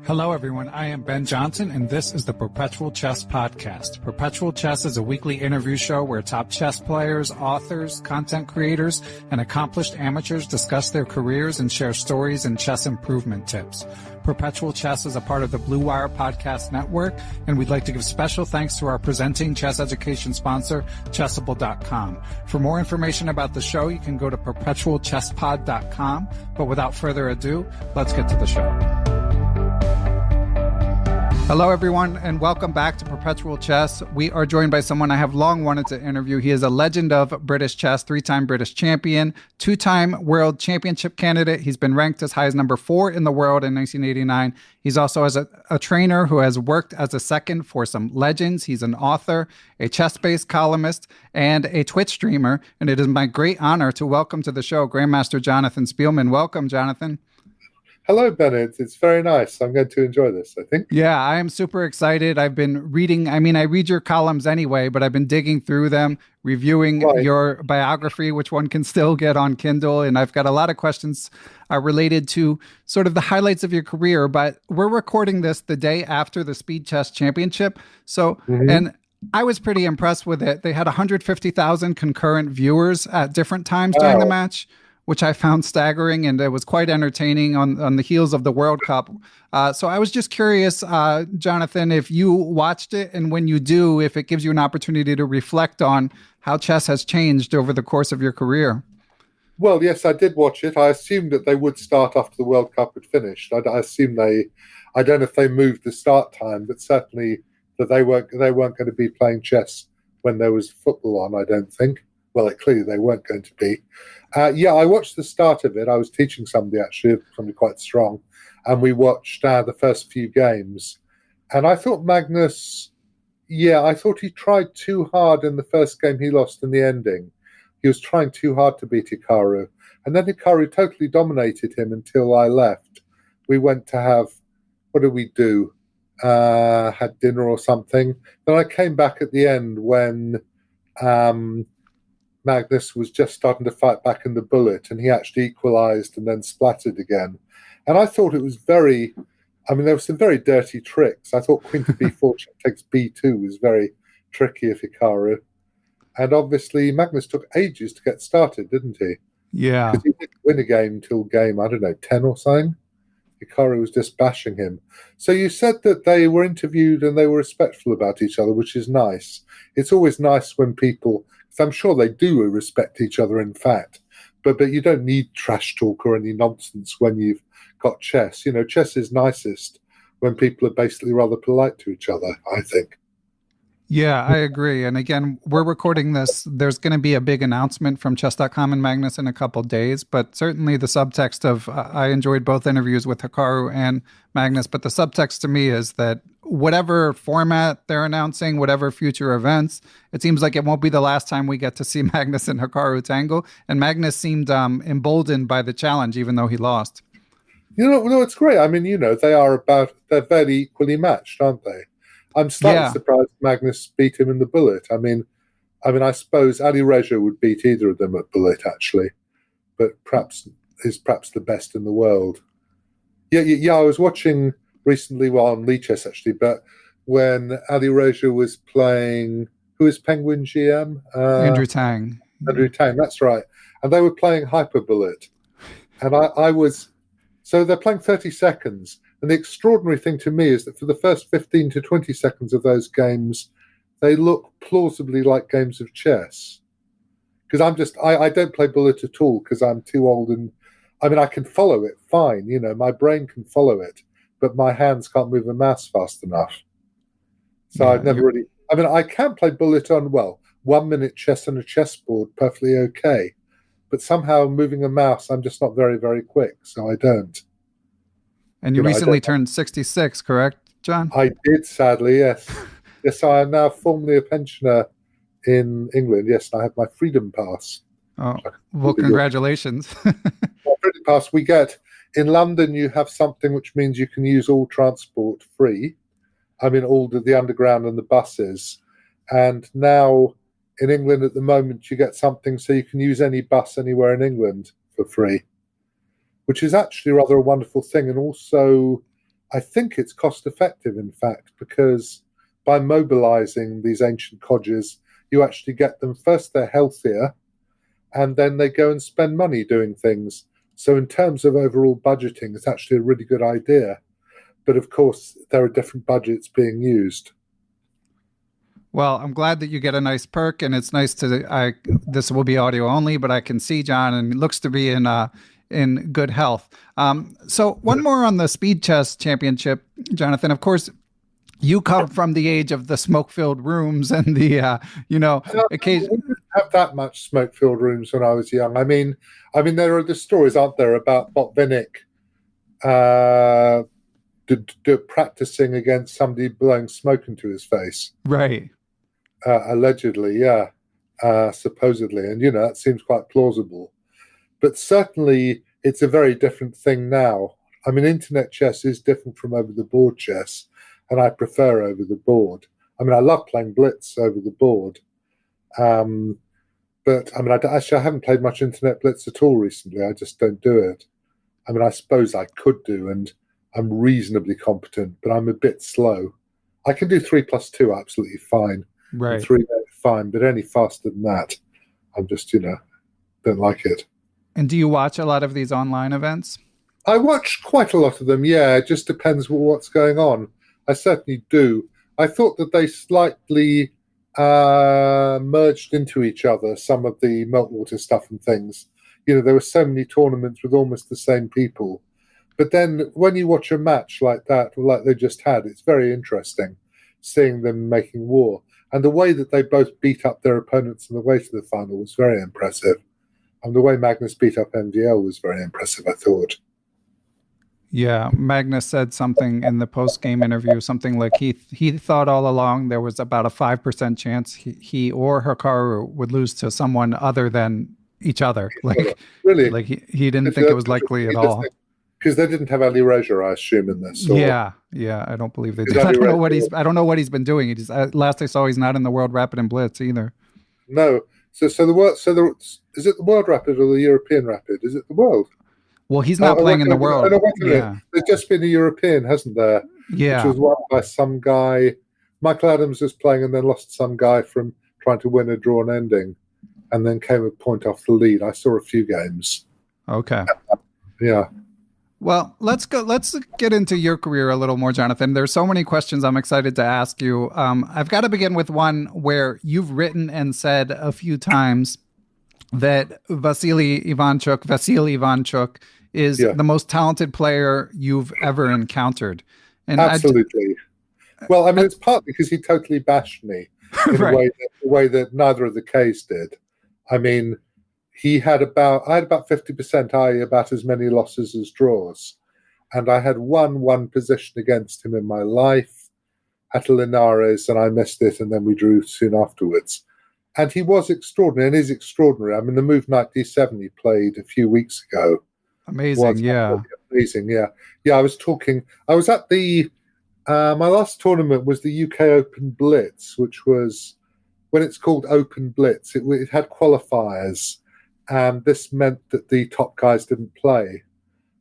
Hello, everyone. I am Ben Johnson, and this is the Perpetual Chess Podcast. Perpetual Chess is a weekly interview show where top chess players, authors, content creators, and accomplished amateurs discuss their careers and share stories and chess improvement tips. Perpetual Chess is a part of the Blue Wire Podcast Network, and we'd like to give special thanks to our presenting chess education sponsor, Chessable.com. For more information about the show, you can go to perpetualchesspod.com. But without further ado, let's get to the show. Hello, everyone, and welcome back to Perpetual Chess. We are joined by someone I have long wanted to interview. He is a legend of British chess, three-time British champion, two-time world championship candidate. He's been ranked as high as number 4 in the world in 1989. He's also a trainer who has worked as a second for some legends. He's an author, a Chessbase columnist, and a Twitch streamer. And it is my great honor to welcome to the show Grandmaster Jonathan Speelman. Welcome, Jonathan. Hello, Bennett. It's very nice. I'm going to enjoy this, I think. Yeah, I am super excited. I've been reading, I read your columns anyway, but I've been digging through them, reviewing your biography, which one can still get on Kindle. And I've got a lot of questions related to sort of the highlights of your career. But we're recording this the day after the Speed Chess Championship. So, and I was pretty impressed with it. They had 150,000 concurrent viewers at different times during the match, which I found staggering, and it was quite entertaining on the heels of the World Cup. So I was just curious, Jonathan, if you watched it, and when you do, if it gives you an opportunity to reflect on how chess has changed over the course of your career. Well, yes, I did watch it. I assumed that they would start after the World Cup had finished. I assumed I don't know if they moved the start time, but certainly that they weren't going to be playing chess when there was football on, I don't think. Well, clearly they weren't going to be. I watched the start of it. I was teaching somebody quite strong, and we watched the first few games. And I thought Magnus, I thought he tried too hard in the first game he lost in the ending. He was trying too hard to beat Hikaru. And then Hikaru totally dominated him until I left. We went to have, what did we do? Had dinner or something. Then I came back at the end when Magnus was just starting to fight back in the bullet, and he actually equalized and then splattered again. And I thought it was there were some very dirty tricks. I thought queen to b4 takes b2 was very tricky of Hikaru. And obviously Magnus took ages to get started, didn't he? Yeah. Because he didn't win a game till game, 10 or something. Hikaru was just bashing him. So you said that they were interviewed and they were respectful about each other, which is nice. It's always nice when people, because I'm sure they do respect each other in fact, but you don't need trash talk or any nonsense when you've got chess. You know, chess is nicest when people are basically rather polite to each other, I think. Yeah, I agree. And again, we're recording this. There's going to be a big announcement from chess.com and Magnus in a couple of days, but certainly the subtext of, I enjoyed both interviews with Hikaru and Magnus, but the subtext to me is that whatever format they're announcing, whatever future events, it seems like it won't be the last time we get to see Magnus and Hikaru tangle. And Magnus seemed emboldened by the challenge, even though he lost. No, it's great. They're very equally matched, aren't they? I'm slightly surprised Magnus beat him in the bullet. I suppose Ali Reza would beat either of them at bullet, actually, but perhaps the best in the world. Yeah. I was watching recently, on Lichess actually, but when Ali Reza was playing, who is Penguin GM? Andrew Tang. Andrew Tang, that's right. And they were playing Hyper Bullet, and so they're playing 30 seconds. And the extraordinary thing to me is that for the first 15 to 20 seconds of those games, they look plausibly like games of chess. Because I don't play bullet at all because I'm too old, and I can follow it fine. My brain can follow it, but my hands can't move a mouse fast enough. So I've never really. I can play bullet on 1 minute chess on a chessboard perfectly okay, but somehow moving a mouse, I'm just not very, very quick, so I don't. And you recently turned 66, correct, John? I did, sadly, yes. Yes, I am now formally a pensioner in England. Yes, I have my freedom pass. Oh, well, congratulations. Freedom pass we get. In London, you have something which means you can use all transport free. All the underground and the buses. And now in England at the moment, you get something so you can use any bus anywhere in England for free, which is actually rather a wonderful thing. And also I think it's cost effective, in fact, because by mobilizing these ancient codgers, you actually get them, first they're healthier, and then they go and spend money doing things. So in terms of overall budgeting, it's actually a really good idea. But of course, there are different budgets being used. Well, I'm glad that you get a nice perk, and it's nice to. This will be audio only, but I can see John, and it looks to be in good health. So one more on the Speed Chess Championship, Jonathan. Of course, you come from the age of the smoke-filled rooms and the occasion. We didn't have that much smoke-filled rooms when I was young. I mean, there are the stories out there about Botvinnik practicing against somebody blowing smoke into his face. Right. Allegedly, yeah, supposedly, and that seems quite plausible. But certainly, it's a very different thing now. I mean, internet chess is different from over-the-board chess, and I prefer over-the-board. I mean, I love playing blitz over the board, but I mean, I haven't played much internet blitz at all recently. I just don't do it. I mean, I suppose I could do, and I'm reasonably competent, but I'm a bit slow. I can do 3+2 absolutely fine. Right. 3 fine, but any faster than that, I'm just, don't like it. And do you watch a lot of these online events? I watch quite a lot of them, yeah. It just depends what's going on. I certainly do. I thought that they slightly merged into each other, some of the Meltwater stuff and things. There were so many tournaments with almost the same people. But then when you watch a match like that, like they just had, it's very interesting seeing them making war. And the way that they both beat up their opponents on the way to the final was very impressive. And the way Magnus beat up MVL was very impressive, I thought. Yeah, Magnus said something in the post-game interview, something like he thought all along there was about a 5% chance he or Hikaru would lose to someone other than each other. Like, really? Like he didn't think it was likely at all. Because they didn't have Ali Reja, I assume, in this. Or... Yeah, I don't believe they did. I don't know what he's been doing. Last I saw, he's not in the World Rapid and Blitz either. No. Is it the World Rapid or the European Rapid? Is it the World? Well, he's not playing in the World. There's just been a European, hasn't there? Yeah. Which was won by some guy. Michael Adams was playing and then lost some guy from trying to win a drawn ending, and then came a point off the lead. I saw a few games. Okay. Yeah. Well, let's get into your career a little more, Jonathan. There's so many questions I'm excited to ask you. I've got to begin with one where you've written and said a few times that Vasyl Ivanchuk is the most talented player you've ever encountered. And absolutely. Well, I mean, it's partly because he totally bashed me in a way that neither of the Ks did. I mean, I had about 50%, i.e. about as many losses as draws. And I had one position against him in my life at Linares, and I missed it, and then we drew soon afterwards. And he was extraordinary, and is extraordinary. I mean, the move knight d7 he played a few weeks ago. Amazing, yeah. Amazing, yeah. Yeah, I was at the, my last tournament was the UK Open Blitz, which was, when it's called Open Blitz, it had qualifiers. And this meant that the top guys didn't play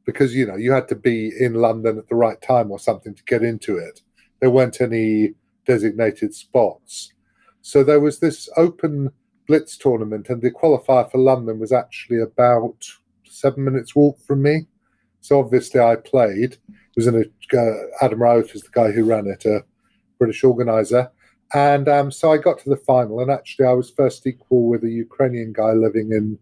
because, you had to be in London at the right time or something to get into it. There weren't any designated spots. So there was this open blitz tournament, and the qualifier for London was actually about 7 minutes walk from me. So obviously I played. It was in Adam Rauf is the guy who ran it, a British organizer. And so I got to the final, and actually I was first equal with a Ukrainian guy living in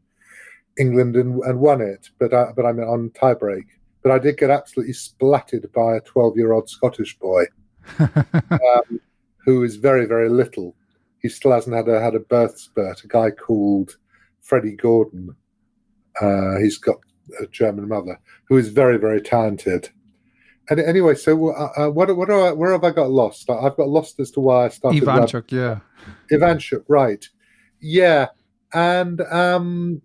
England and won it, but I'm on tiebreak. But I did get absolutely splattered by a 12-year-old Scottish boy who is very, very little. He still hasn't had a birth spurt. A guy called Freddie Gordon. He's got a German mother who is very, very talented. And anyway, so where have I got lost? I've got lost as to why I started. Ivanchuk, yeah. Ivanchuk, right? Yeah, and the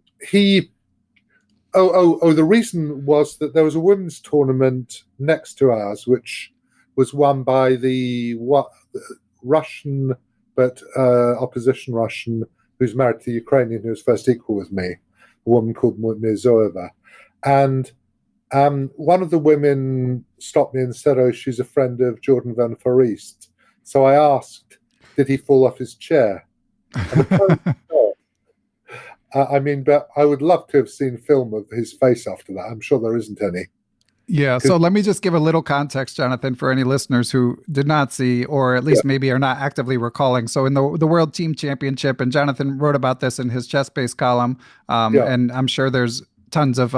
reason was that there was a women's tournament next to ours, which was won by the Russian, but opposition Russian, who's married to the Ukrainian who was first equal with me, a woman called Mirzoeva. And One of the women stopped me and said, "Oh, she's a friend of Jordan van Foreest." So I asked, "Did he fall off his chair?" And apparently not. But I would love to have seen film of his face after that. I'm sure there isn't any. Yeah, so let me just give a little context, Jonathan, for any listeners who did not see, or at least maybe are not actively recalling. So in the World Team Championship, and Jonathan wrote about this in his Chessbase column, and I'm sure there's tons of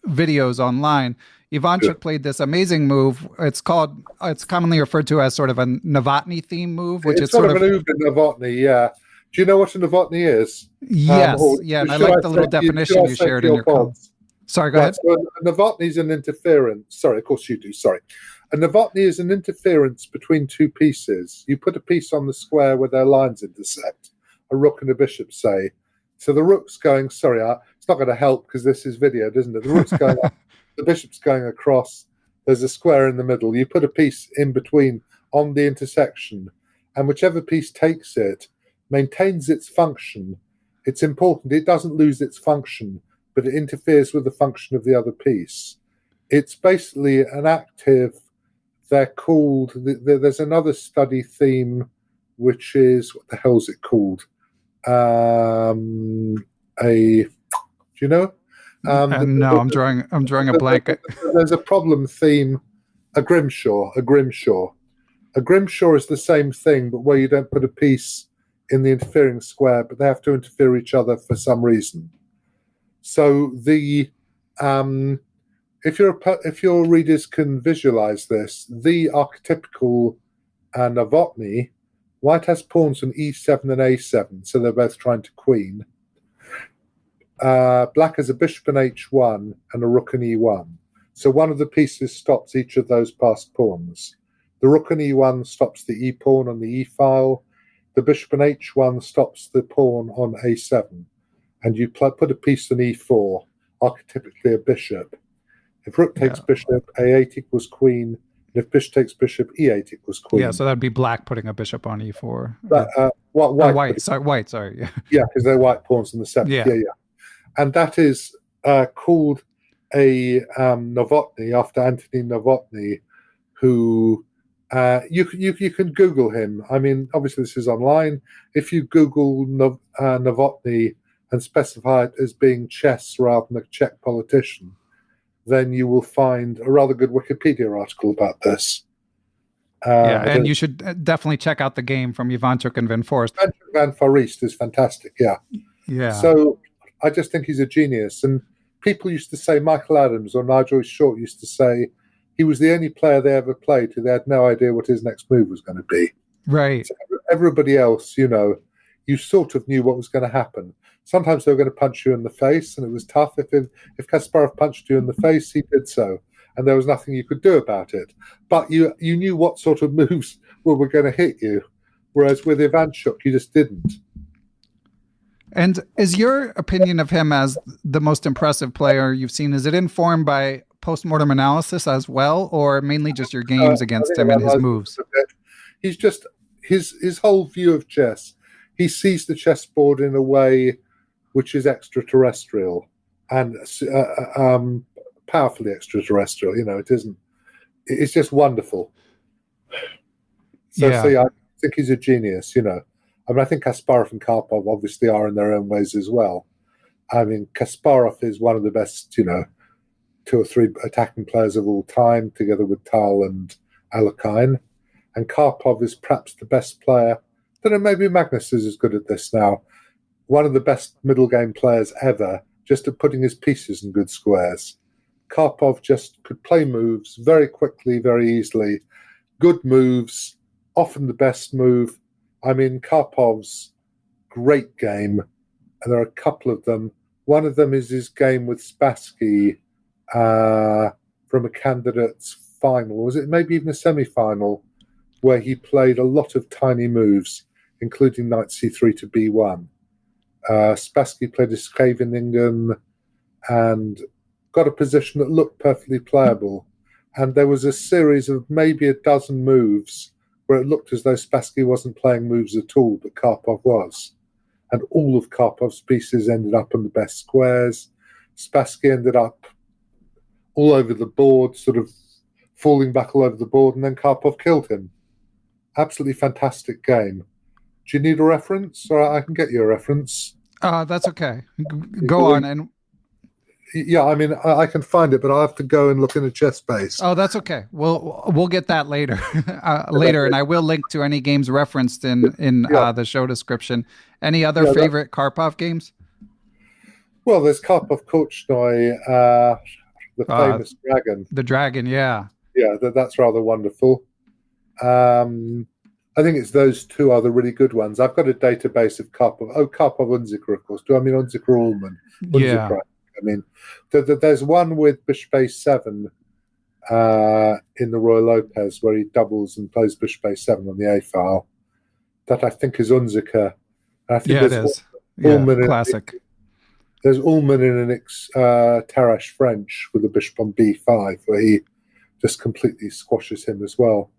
videos online. Ivanchuk played this amazing move. It's commonly referred to as sort of a Novotny theme move, which it's is sort of an Novotny, yeah. Do you know what a Novotny is? Yes, and I like the little definition you shared in your column. Sorry, go ahead. So a Novotny is an interference. Sorry, of course you do. Sorry. A Novotny is an interference between two pieces. You put a piece on the square where their lines intersect, a rook and a bishop, say. So the rook's going, it's not going to help because this is video, isn't it? The rook's going up, the bishop's going across, there's a square in the middle. You put a piece in between on the intersection, and whichever piece takes it maintains its function. It's important. It doesn't lose its function, but it interferes with the function of the other piece. It's basically an active, they're called, there's another study theme, which is, what the hell is it called? Do you know? No, I'm drawing a blank. There's a problem theme, a Grimshaw. A Grimshaw is the same thing, but where you don't put a piece in the interfering square, but they have to interfere each other for some reason. So if your readers can visualize this, the archetypical Novotny, white has pawns on e7 and a7, so they're both trying to queen. Black has a bishop on h1 and a rook on e1. So one of the pieces stops each of those passed pawns. The rook on e1 stops the e pawn on the e file. The bishop on h1 stops the pawn on a7. And you put a piece on e4, archetypically a bishop. If rook takes bishop, a8 equals queen. And if bishop takes bishop, e8 equals queen. Yeah, so that'd be black putting a bishop on e4. White. Sorry. Yeah, because they're white pawns in the seventh. Yeah. And that is called a Novotny, after Anthony Novotny, who you can Google him. I mean, obviously this is online. If you Google Novotny and specify it as being chess rather than a Czech politician, then you will find a rather good Wikipedia article about this. And you should definitely check out the game from Ivanchuk and Van Foreest. Van Foreest is fantastic, yeah. So I just think he's a genius. And people used to say, Michael Adams or Nigel Short used to say, he was the only player they ever played who they had no idea what his next move was going to be. Right. So everybody else, you sort of knew what was going to happen. Sometimes they were going to punch you in the face, and it was tough. If Kasparov punched you in the face, he did so, and there was nothing you could do about it. But you knew what sort of moves were going to hit you, whereas with Ivanchuk, you just didn't. And is your opinion of him as the most impressive player you've seen, is it informed by post-mortem analysis as well, or mainly just your games against him and his moves? He's just, his whole view of chess, he sees the chessboard in a way which is extraterrestrial and powerfully extraterrestrial. It isn't. It's just wonderful. So I think he's a genius. I think Kasparov and Karpov obviously are in their own ways as well. I mean, Kasparov is one of the best, 2 or 3 attacking players of all time, together with Tal and Ljubomir. And Karpov is perhaps the best player. I don't know, maybe Magnus is as good at this now. One of the best middle game players ever, just at putting his pieces in good squares. Karpov just could play moves very quickly, very easily. Good moves, often the best move. I mean, Karpov's great game, and there are a couple of them. One of them is his game with Spassky from a candidate's final. Was it maybe even a semi-final, where he played a lot of tiny moves, including knight c3 to b1. Spassky played a Scheveningen and got a position that looked perfectly playable. And there was a series of maybe a dozen moves where it looked as though Spassky wasn't playing moves at all, but Karpov was. And all of Karpov's pieces ended up in the best squares. Spassky ended up all over the board, sort of falling back all over the board, and then Karpov killed him. Absolutely fantastic game. Do you need a reference, or I can get you a reference? That's okay. Go on. And yeah, I mean, I can find it, but I'll have to go and look in a Chessbase. Oh, that's okay. We'll get that later. Later, and I will link to any games referenced in the show description. Any other favorite Karpov games? Well, there's Karpov Korchnoi, the famous dragon. The dragon, yeah. Yeah, that's rather wonderful. I think it's those two are the really good ones. I've got a database of Karpov. Oh, Karpov Unzicker, of course. Do I mean Unzicker Ullman? Yeah. I mean, there's one with Bishop 7 in the Roy Lopez where he doubles and plays Bishop 7 on the A file. That I think is Unzicker. I think it is. Ullman classic. There's Ullman in an Tarrasch French with a bishop on B5 where he just completely squashes him as well.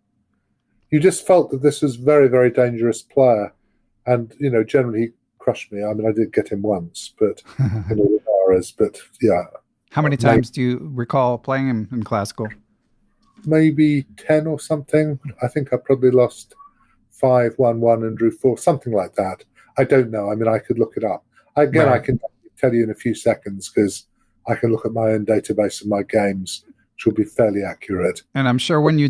You just felt that this was very, very dangerous player. And, generally he crushed me. I mean, I did get him once, but but yeah. How many times do you recall playing him in classical? Maybe 10 or something. I think I probably lost 5-1-1 and drew 4, something like that. I don't know. I mean, I could look it up. Again, I can tell you in a few seconds because I can look at my own database of my games, which will be fairly accurate. And I'm sure when you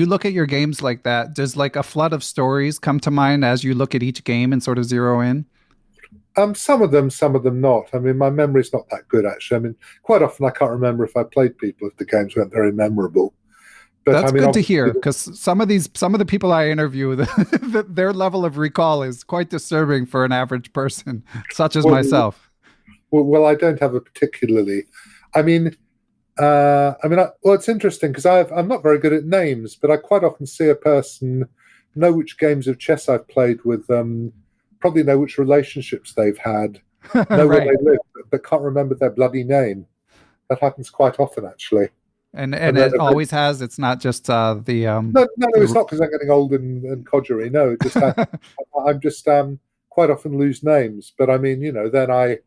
look at your games like that, does like a flood of stories come to mind as you look at each game and sort of zero in? Some of them not. I mean, my memory's not that good, actually. I mean, quite often I can't remember if I played people if the games weren't very memorable. But that's good to hear, because some of the people I interview, their level of recall is quite disturbing for an average person, such as myself. Well, I don't have a particularly. It's interesting because I'm not very good at names, but I quite often see a person know which games of chess I've played with them, probably know which relationships they've had, know where they live, but can't remember their bloody name. That happens quite often, actually. And it always has. It's not just the. No, it's not because I'm getting old and codgery. No, just I'm just quite often lose names. But I mean, then I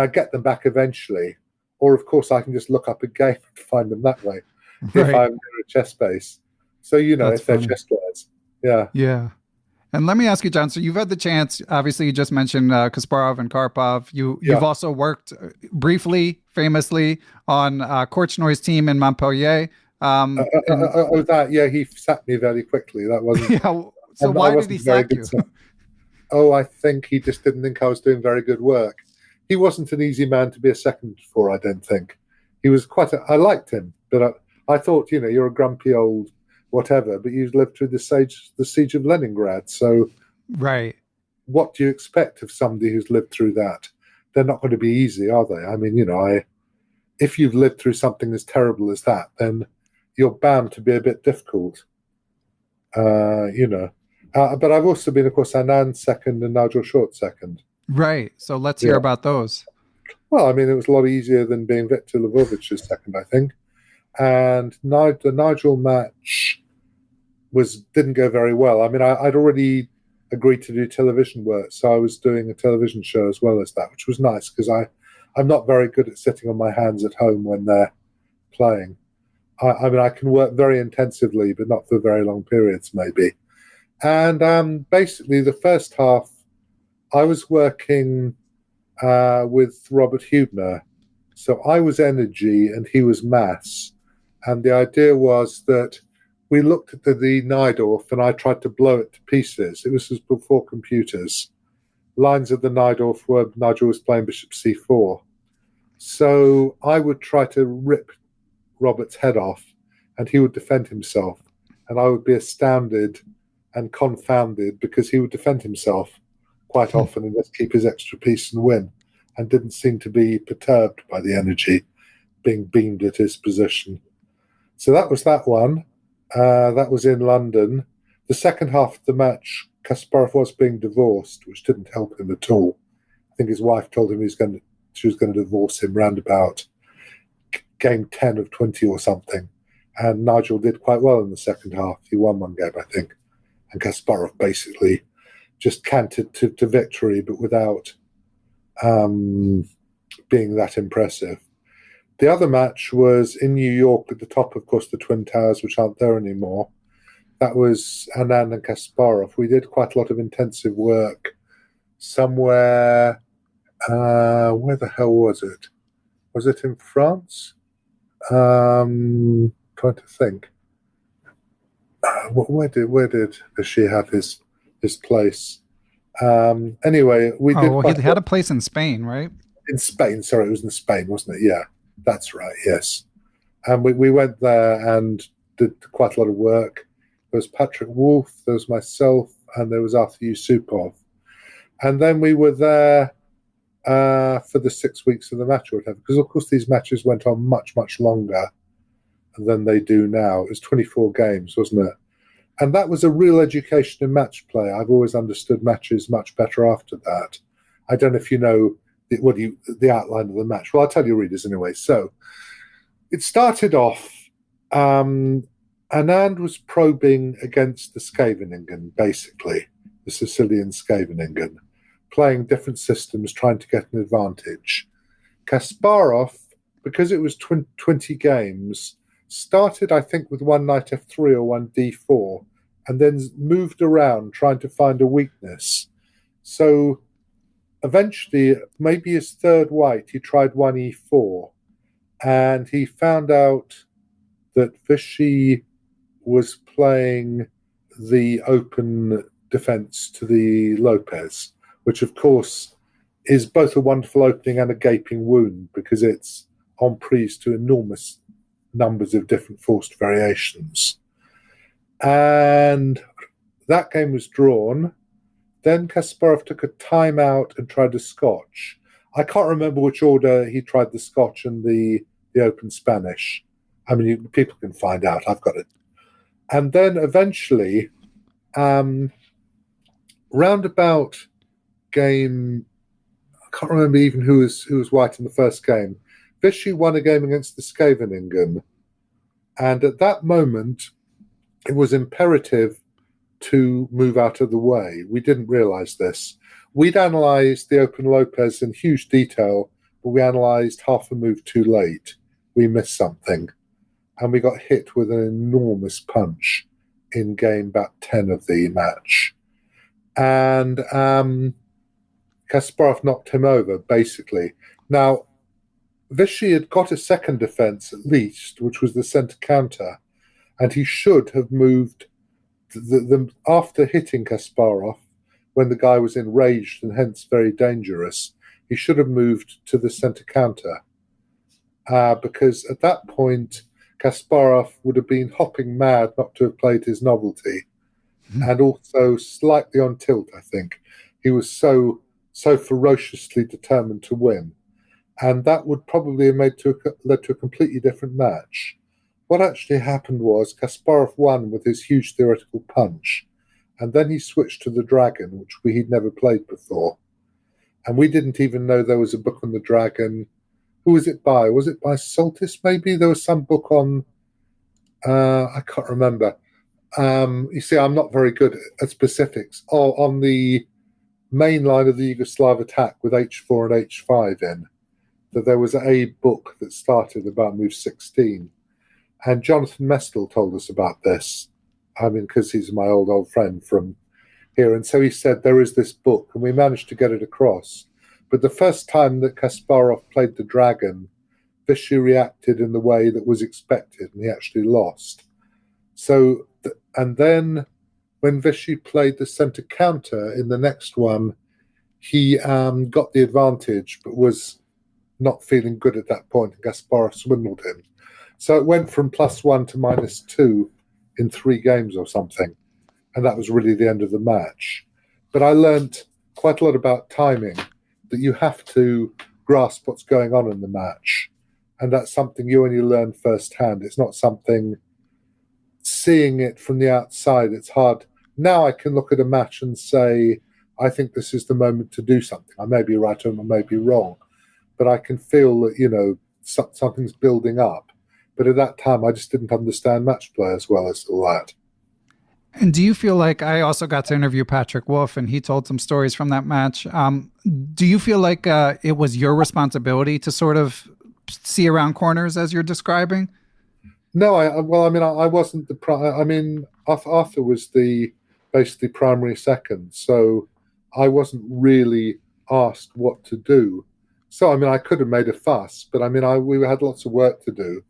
get them back eventually, or of course I can just look up a game and find them that way if I'm near a Chessbase. So if they're chess players, yeah. Yeah. And let me ask you, John, so you've had the chance, obviously you just mentioned Kasparov and Karpov. You've also worked briefly, famously, on Korchnoi's team in Montpellier. He sacked me very quickly. That wasn't... Yeah, so why did he sack you? I think he just didn't think I was doing very good work. He wasn't an easy man to be a second for, I don't think. He was I liked him, but I thought, you're a grumpy old whatever, but you've lived through the siege of Leningrad. So, what do you expect of somebody who's lived through that? They're not going to be easy, are they? I mean, if you've lived through something as terrible as that, then you're bound to be a bit difficult. But I've also been, of course, Anand second and Nigel Short second. Right. So let's hear about those. Well, I mean, it was a lot easier than being Viktor Ljubojevic's second, I think. And the Nigel match didn't go very well. I mean, I'd already agreed to do television work, so I was doing a television show as well as that, which was nice because I'm not very good at sitting on my hands at home when they're playing. I can work very intensively, but not for very long periods, maybe. And basically, the first half, I was working with Robert Hubner. So I was energy and he was mass. And the idea was that we looked at the Najdorf and I tried to blow it to pieces. It was before computers. Lines of the Najdorf where Nigel was playing bishop c4. So I would try to rip Robert's head off and he would defend himself. And I would be astounded and confounded because he would defend himself quite often and just keep his extra piece and win, and didn't seem to be perturbed by the energy being beamed at his position. So that was that one. That was in London. The second half of the match, Kasparov was being divorced, which didn't help him at all. I think his wife told him she was going to divorce him round about game 10 of 20 or something. And Nigel did quite well in the second half. He won one game, I think. And Kasparov basically just canted to victory, but without being that impressive. The other match was in New York at the top, of course, the Twin Towers, which aren't there anymore. That was Anand and Kasparov. We did quite a lot of intensive work somewhere. Where the hell was it? Was it in France? Trying to think. Where did Vishy have his place? Anyway, we did. Well, he had a place in Spain, right? In Spain, sorry, it was in Spain, wasn't it? Yeah, that's right. Yes, and we went there and did quite a lot of work. There was Patrick Wolf, there was myself, and there was Arthur Yusupov, and then we were there for the 6 weeks of the match or whatever. Because of course these matches went on much longer than they do now. It was 24 games, wasn't it? And that was a real education in match play. I've always understood matches much better after that. I don't know if you know the outline of the match. Well, I'll tell your readers anyway. So it started off, Anand was probing against the Scheveningen, basically, the Sicilian Scheveningen, playing different systems, trying to get an advantage. Kasparov, because it was 20 games, started, I think, with one knight f3 or one d4, and then moved around trying to find a weakness. So eventually, maybe his third white, he tried one e4, and he found out that Vishy was playing the open defense to the Lopez, which of course is both a wonderful opening and a gaping wound, because it's en prise to enormous numbers of different forced variations. And that game was drawn. Then Kasparov took a timeout and tried a Scotch. I can't remember which order he tried the Scotch and the open Spanish. I mean, people can find out. I've got it. And then eventually, round about game, I can't remember even who was white in the first game, Vishy won a game against the Scheveningen. And at that moment, it was imperative to move out of the way. We didn't realize this. We'd analyzed the open Lopez in huge detail, but we analyzed half a move too late. We missed something. And we got hit with an enormous punch in game about 10 of the match. And Kasparov knocked him over, basically. Now, Vishy had got a second defense at least, which was the center counter, and he should have moved after hitting Kasparov, when the guy was enraged and hence very dangerous, he should have moved to the center counter, because at that point Kasparov would have been hopping mad not to have played his novelty, and also slightly on tilt, I think. He was so ferociously determined to win. And that would probably have led to a completely different match. What actually happened was Kasparov won with his huge theoretical punch, and then he switched to the Dragon, which he'd never played before. And we didn't even know there was a book on the Dragon. Who was it by? Was it by Soltis, maybe? There was some book on... I can't remember. You see, I'm not very good at specifics. On the main line of the Yugoslav attack with h4 and h5 in, that there was a book that started about move 16. And Jonathan Mestel told us about this. I mean, because he's my old friend from here. And so he said, there is this book, and we managed to get it across. But the first time that Kasparov played the Dragon, Vishy reacted in the way that was expected, and he actually lost. So, and then when Vishy played the center counter in the next one, he got the advantage, but was not feeling good at that point, and Kasparov swindled him. So it went from +1 to -2 in 3 games or something, and that was really the end of the match. But I learned quite a lot about timing, that you have to grasp what's going on in the match, and that's something you only learn firsthand. It's not something, seeing it from the outside, it's hard. Now I can look at a match and say, I think this is the moment to do something. I may be right or I may be wrong, but I can feel that, something's building up. But at that time, I just didn't understand match play as well as all that. And do you feel like, I also got to interview Patrick Wolf, and he told some stories from that match. Do you feel like it was your responsibility to sort of see around corners as you're describing? No, I wasn't Arthur was the basically primary second, so I wasn't really asked what to do. So, I could have made a fuss, but we had lots of work to do.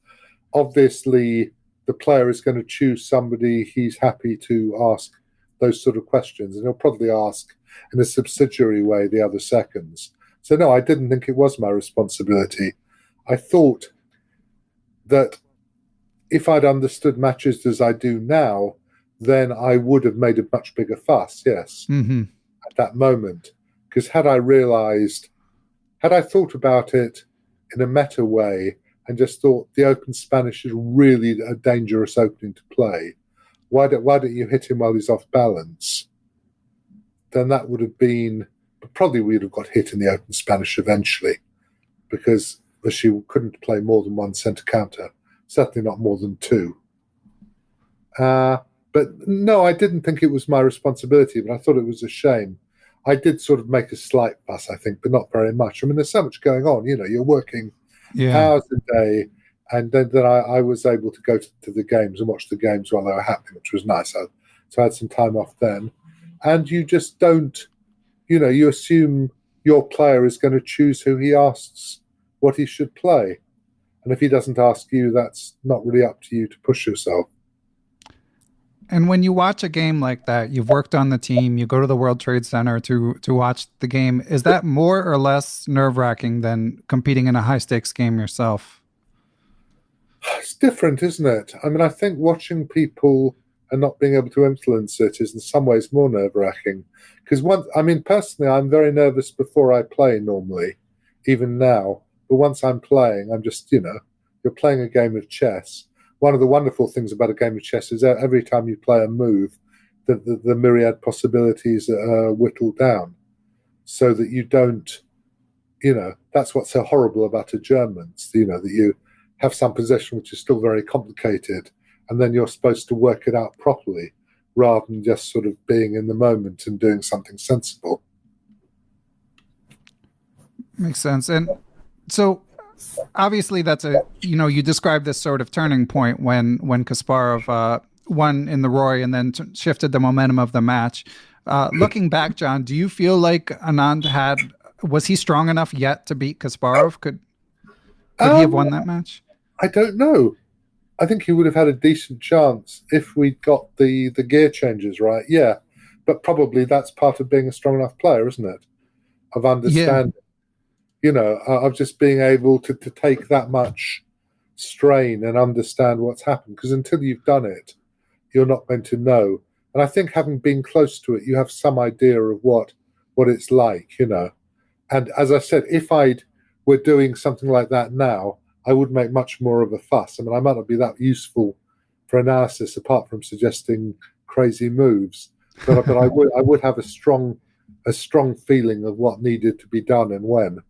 Obviously, the player is going to choose somebody he's happy to ask those sort of questions, and he'll probably ask in a subsidiary way the other seconds. So, no, I didn't think it was my responsibility. I thought that if I'd understood matches as I do now, then I would have made a much bigger fuss, yes, at that moment. Because had I thought about it in a meta way and just thought the open Spanish is really a dangerous opening to play, why don't you hit him while he's off balance? Then that would have been, probably we'd have got hit in the open Spanish eventually, because she couldn't play more than one centre counter, certainly not more than two. But no, I didn't think it was my responsibility, but I thought it was a shame. I did sort of make a slight fuss, I think, but not very much. There's so much going on. You're working hours a day, and then I was able to go to the games and watch the games while they were happening, which was nice. So I had some time off then. And you just don't, you assume your player is going to choose who he asks what he should play. And if he doesn't ask you, that's not really up to you to push yourself. And when you watch a game like that, you've worked on the team, you go to the World Trade Center to watch the game. Is that more or less nerve-wracking than competing in a high-stakes game yourself? It's different, isn't it? I think watching people and not being able to influence it is in some ways more nerve-wracking. Because personally, I'm very nervous before I play normally, even now. But once I'm playing, I'm just, you're playing a game of chess. One of the wonderful things about a game of chess is that every time you play a move, the myriad possibilities are whittled down so that you don't, that's what's so horrible about adjournments, that you have some possession which is still very complicated, and then you're supposed to work it out properly rather than just sort of being in the moment and doing something sensible. Makes sense. And so obviously that's you described this sort of turning point when Kasparov won in the Roy and then shifted the momentum of the match. Looking back, John, do you feel like Anand was he strong enough yet to beat Kasparov? Could he have won that match? I don't know. I think he would have had a decent chance if we'd got the gear changes right. Yeah, but probably that's part of being a strong enough player, isn't it? Of understanding. Yeah. Of just being able to take that much strain and understand what's happened. Because until you've done it, you're not going to know. And I think having been close to it, you have some idea of what it's like, And as I said, if were doing something like that now, I would make much more of a fuss. I might not be that useful for analysis, apart from suggesting crazy moves. But I would have a strong feeling of what needed to be done and when.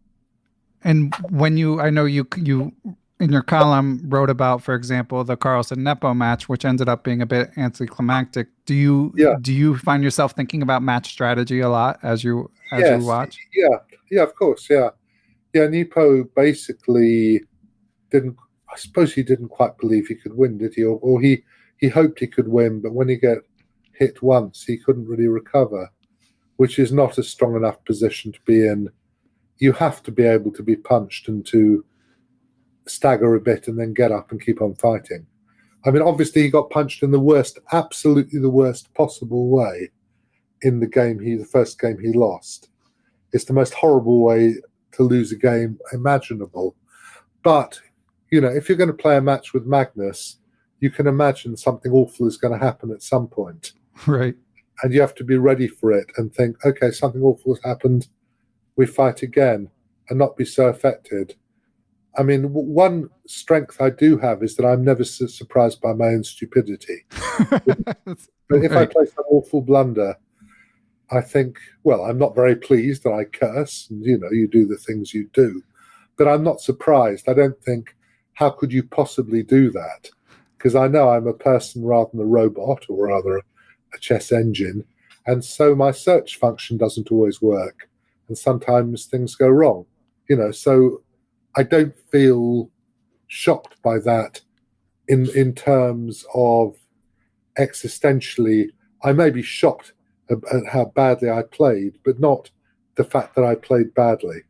And when I know you in your column wrote about, for example, the Carlsen-Nepo match, which ended up being a bit anticlimactic. Do you find yourself thinking about match strategy a lot as you watch? Yeah, of course, yeah. Nepo basically didn't. I suppose he didn't quite believe he could win, did he? Or he hoped he could win, but when he got hit once, he couldn't really recover, which is not a strong enough position to be in. You have to be able to be punched and to stagger a bit and then get up and keep on fighting. Obviously he got punched in absolutely the worst possible way in the first game he lost. It's the most horrible way to lose a game imaginable. But, if you're going to play a match with Magnus, you can imagine something awful is going to happen at some point. Right. And you have to be ready for it and think, okay, something awful has happened. We fight again, and not be so affected. One strength I do have is that I'm never surprised by my own stupidity. But if I play some awful blunder, I think, well, I'm not very pleased and I curse, and you do the things you do. But I'm not surprised. I don't think, how could you possibly do that? Because I know I'm a person rather than a robot, or rather a chess engine. And so my search function doesn't always work. And sometimes things go wrong, so I don't feel shocked by that in terms of existentially. I may be shocked at how badly I played, but not the fact that I played badly,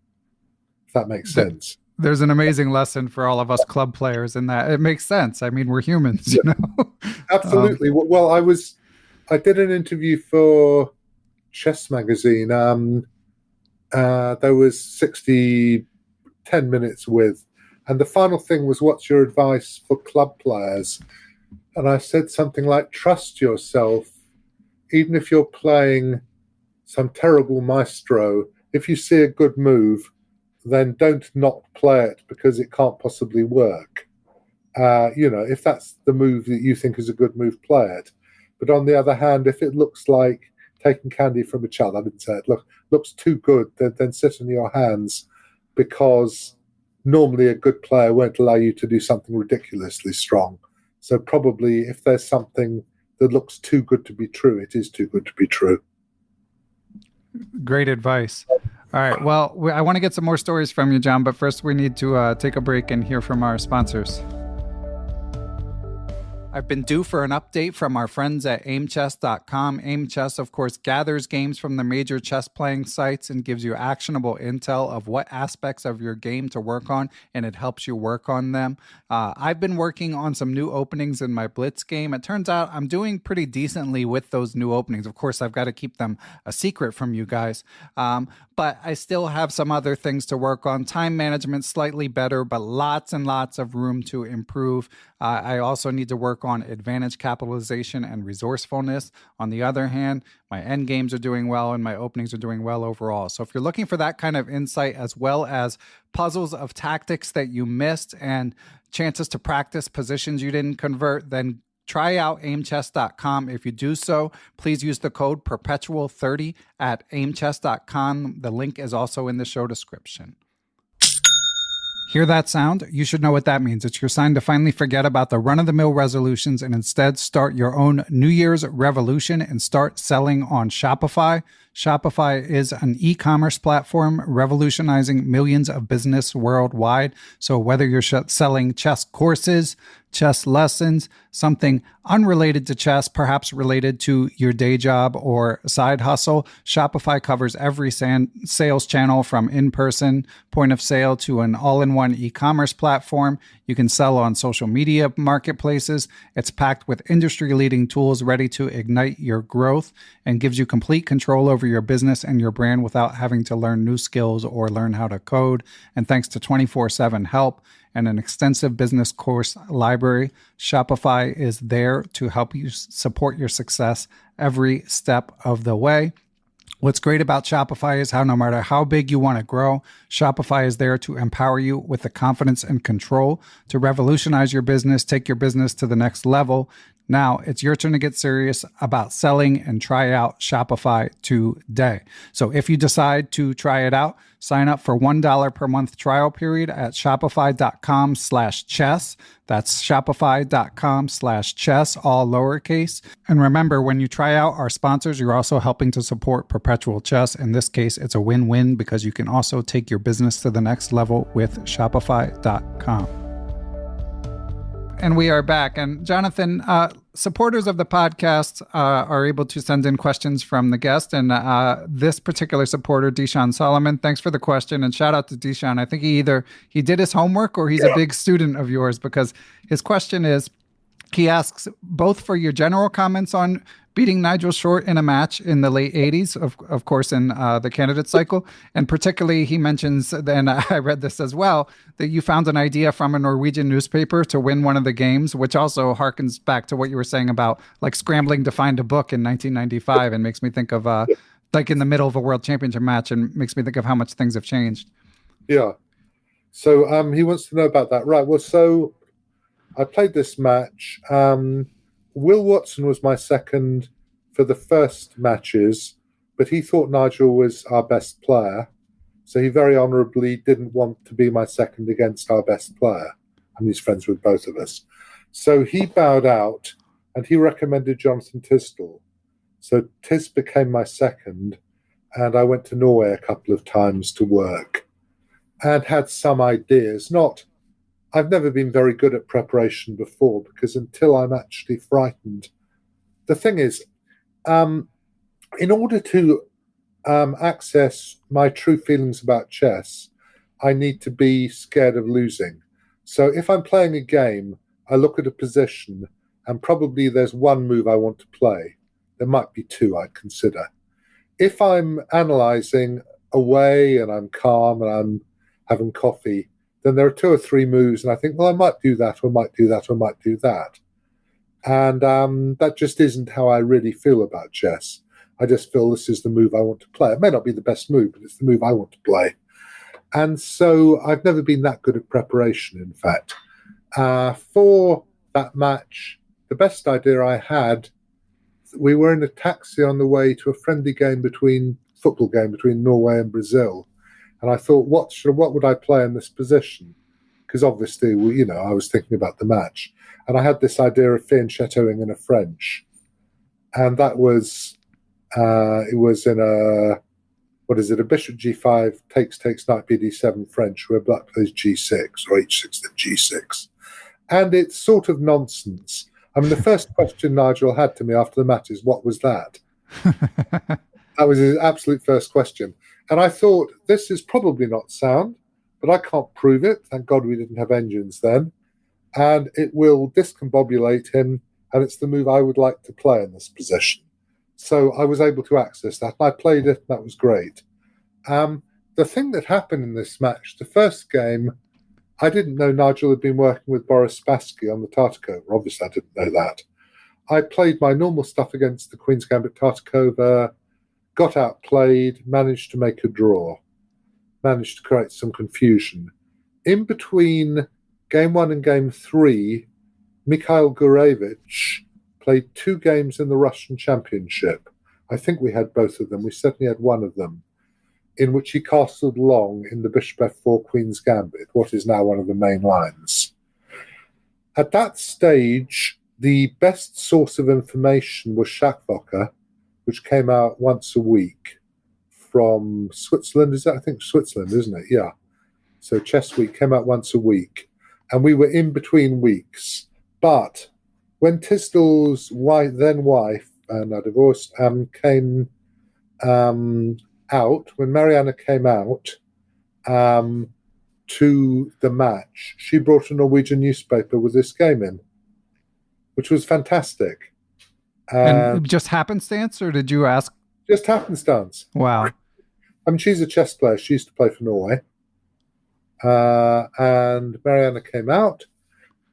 if that makes sense. There's an amazing lesson for all of us club players in that. It makes sense. I mean, we're humans, you know? Absolutely. Well, I did an interview for Chess Magazine. There was 10 minutes with, and the final thing was, what's your advice for club players? And I said something like, trust yourself. Even if you're playing some terrible maestro, if you see a good move, then don't not play it because it can't possibly work. If that's the move that you think is a good move, play it. But on the other hand, if it looks like taking candy from a child, I didn't say it, looks too good, then sit in your hands, because normally a good player won't allow you to do something ridiculously strong. So probably if there's something that looks too good to be true, it is too good to be true. Great advice. All right. Well, I want to get some more stories from you, John, but first we need to take a break and hear from our sponsors. I've been due for an update from our friends at Aimchess.com. Aimchess, of course, gathers games from the major chess playing sites and gives you actionable intel of what aspects of your game to work on, and it helps you work on them. I've been working on some new openings in my Blitz game. It turns out I'm doing pretty decently with those new openings. Of course, I've got to keep them a secret from you guys. But I still have some other things to work on. Time management slightly better, but lots and lots of room to improve. I also need to work on advantage capitalization and resourcefulness. On the other hand, my end games are doing well and my openings are doing well overall. So if you're looking for that kind of insight, as well as puzzles of tactics that you missed and chances to practice positions you didn't convert, then try out aimchess.com. If you do so, please use the code perpetual30 at aimchess.com. The link is also in the show description. Hear that sound? You should know what that means. It's your sign to finally forget about the run-of-the-mill resolutions and instead start your own New Year's revolution and start selling on Shopify. Shopify is an e-commerce platform revolutionizing millions of business worldwide. So whether you're selling chess courses, chess lessons, something unrelated to chess, perhaps related to your day job or side hustle, Shopify covers every sales channel, from in-person point of sale to an all-in-one e-commerce platform. You can sell on social media marketplaces. It's packed with industry-leading tools ready to ignite your growth and gives you complete control over your business and your brand without having to learn new skills or learn how to code. And thanks to 24/7 help and an extensive business course library, Shopify is there to help you support your success every step of the way. What's great about Shopify is how no matter how big you want to grow, Shopify is there to empower you with the confidence and control to revolutionize your business, take your business to the next level. Now it's your turn to get serious about selling and try out Shopify today. So if you decide to try it out, sign up for $1 per month trial period at shopify.com/chess. That's shopify.com/chess, all lowercase. And remember, when you try out our sponsors, you're also helping to support Perpetual Chess. In this case, it's a win-win because you can also take your business to the next level with shopify.com. And we are back. And Jonathan, supporters of the podcast are able to send in questions from the guest. And this particular supporter, Dishan Solomon, thanks for the question. And shout out to Dishan. I think he did his homework or he's a big student of yours, because his question is, he asks both for your general comments on beating Nigel short in a match in the late 80s, of course, in the candidate cycle. And particularly, he mentions, and I read this as well, that you found an idea from a Norwegian newspaper to win one of the games, which also harkens back to what you were saying about like scrambling to find a book in 1995 and makes me think of like in the middle of a world championship match and makes me think of how much things have changed. Yeah. So he wants to know about that. Right. Well, so I played this match. Will Watson was my second for the first matches, but he thought Nigel was our best player. So he very honourably didn't want to be my second against our best player. And he's friends with both of us. So he bowed out and he recommended Jonathan Tisdall. So Tis became my second, and I went to Norway a couple of times to work. and had some ideas. I've never been very good at preparation before, because until I'm actually frightened. The thing is, in order to access my true feelings about chess, I need to be scared of losing. So if I'm playing a game, I look at a position, and probably there's one move I want to play. There might be two I'd consider. If I'm analysing away and I'm calm and I'm having coffee, then there are two or three moves, and I think, well, I might do that, or might do that, or might do that. And that just isn't how I really feel about chess. I just feel this is the move I want to play. It may not be the best move, but it's the move I want to play. And so I've never been that good at preparation, in fact. For that match, the best idea I had, we were in a taxi on the way to a friendly football game between Norway and Brazil. And I thought, what would I play in this position? Because obviously, I was thinking about the match. And I had this idea of fianchettoing in a French. And that was, it was in a bishop g5, takes, knight bd7 French, where black plays g6, or h6, then g6. And it's sort of nonsense. I mean, the first question Nigel had to me after the match is, what was that? That was his absolute first question. And I thought, this is probably not sound, but I can't prove it. Thank God we didn't have engines then. And it will discombobulate him, and it's the move I would like to play in this position. So I was able to access that. I played it, and that was great. The thing that happened in this match, the first game, I didn't know Nigel had been working with Boris Spassky on the Tartakova. Obviously, I didn't know that. I played my normal stuff against the Queen's Gambit Tartakova, got outplayed, managed to make a draw, managed to create some confusion. In between Game 1 and Game 3, Mikhail Gurevich played 2 games in the Russian Championship. I think we had both of them. We certainly had one of them, in which he castled long in the Bishop f4 Queen's Gambit, what is now one of the main lines. At that stage, the best source of information was Schachwoche, which came out once a week from Switzerland. I think Switzerland, isn't it? Yeah. So Chess Week came out once a week, and we were in between weeks. But when Tisdall's then wife, now divorced, came out, when Mariana came out to the match, she brought a Norwegian newspaper with this game in, which was fantastic. And just happenstance, or did you ask? Just happenstance. Wow. I mean, she's a chess player. She used to play for Norway. And Mariana came out,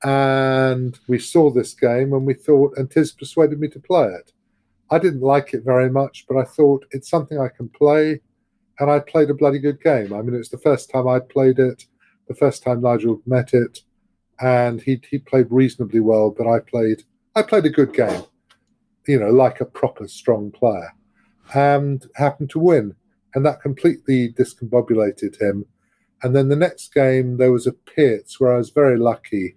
and we saw this game, and we thought, and Tiz persuaded me to play it. I didn't like it very much, but I thought it's something I can play, and I played a bloody good game. I mean, it's the first time I'd played it, the first time Nigel met it, and he played reasonably well, but I played a good game, like a proper strong player, and happened to win, and that completely discombobulated him. And then the next game, there was a Peertz where I was very lucky.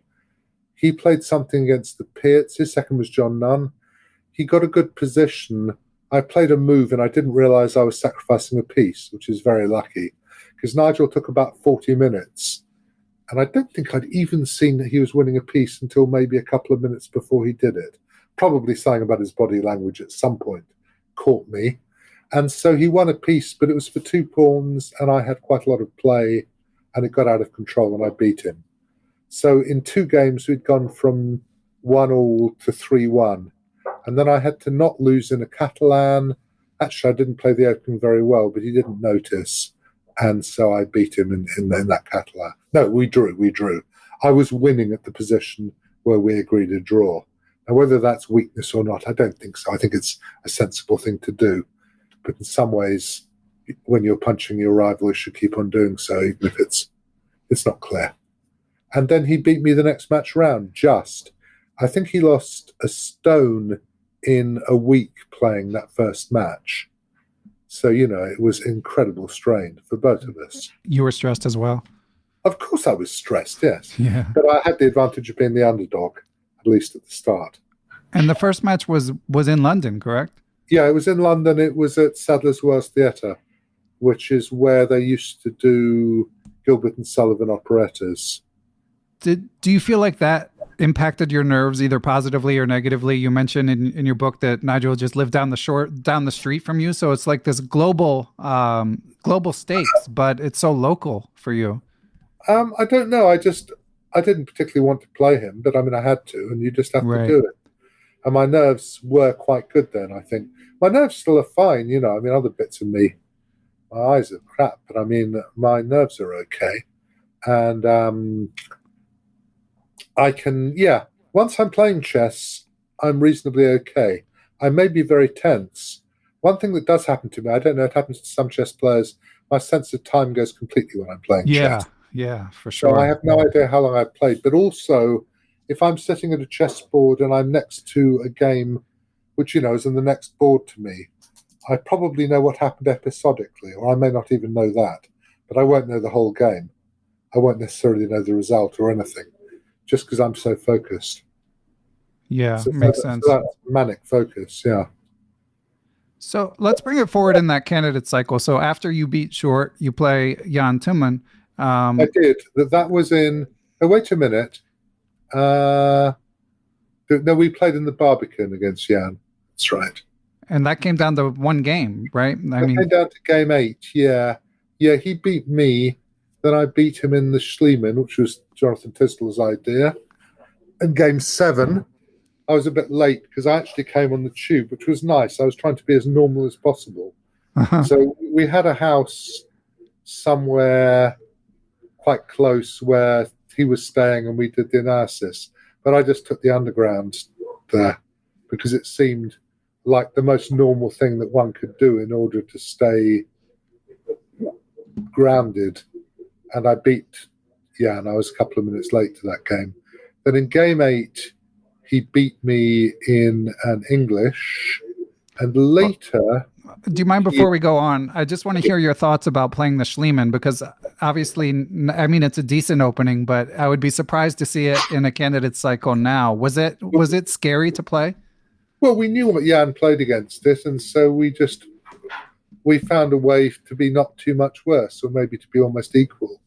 He played something against the Peertz. His second was John Nunn. He got a good position. I played a move, and I didn't realize I was sacrificing a piece, which is very lucky, because Nigel took about 40 minutes. And I don't think I'd even seen that he was winning a piece until maybe a couple of minutes before he did it. Probably something about his body language at some point caught me. And so he won a piece, but it was for 2 pawns, and I had quite a lot of play, and it got out of control, and I beat him. So in 2 games, we'd gone from 1-1 to 3-1. And then I had to not lose in a Catalan. Actually, I didn't play the opening very well, but he didn't notice. And so I beat him in that Catalan. No, we drew. I was winning at the position where we agreed a draw. Now, whether that's weakness or not, I don't think so. I think it's a sensible thing to do. But in some ways, when you're punching your rival, you should keep on doing so, even if it's not clear. And then he beat me the next match round, just. I think he lost a stone in a week playing that first match. So, it was incredible strain for both of us. You were stressed as well? Of course I was stressed, yes. Yeah. But I had the advantage of being the underdog, at least at the start. And the first match was in London, correct? Yeah, it was in London. It was at Sadler's Wells Theatre, which is where they used to do Gilbert and Sullivan operettas. Do you feel like that impacted your nerves either positively or negatively? You mentioned in your book that Nigel just lived down the street from you, so it's like this global stakes, but it's so local for you. I don't know. I didn't particularly want to play him, but I mean, I had to, and you just have to do it. And my nerves were quite good then, I think. My nerves still are fine, I mean, other bits of me, my eyes are crap, but I mean, my nerves are okay. And I can, once I'm playing chess, I'm reasonably okay. I may be very tense. One thing that does happen to me, I don't know, it happens to some chess players, my sense of time goes completely when I'm playing chess. Yeah, for sure. So I have no idea how long I've played, but also if I'm sitting at a chessboard and I'm next to a game which, is in the next board to me, I probably know what happened episodically, or I may not even know that, but I won't know the whole game. I won't necessarily know the result or anything, just because I'm so focused. Yeah, makes sense. So that's manic focus, yeah. So let's bring it forward in that candidate cycle. So after you beat Short, you play Jan Timman. I did. That was in... Oh, wait a minute. No, we played in the Barbican against Jan. That's right. And that came down to one game, right? Came down to game 8, yeah. Yeah, he beat me. Then I beat him in the Schliemann, which was Jonathan Tisdall's idea. And game 7, I was a bit late because I actually came on the tube, which was nice. I was trying to be as normal as possible. So we had a house somewhere quite close where he was staying and we did the analysis. But I just took the underground there because it seemed like the most normal thing that one could do in order to stay grounded. And I beat Jan. I was a couple of minutes late to that game. Then in game 8, he beat me in an English. And later... Do you mind before we go on? I just want to hear your thoughts about playing the Schliemann, because obviously, I mean, it's a decent opening, but I would be surprised to see it in a candidate cycle now. Was it scary to play? Well, we knew what Jan played against it, and so we found a way to be not too much worse, or maybe to be almost equal.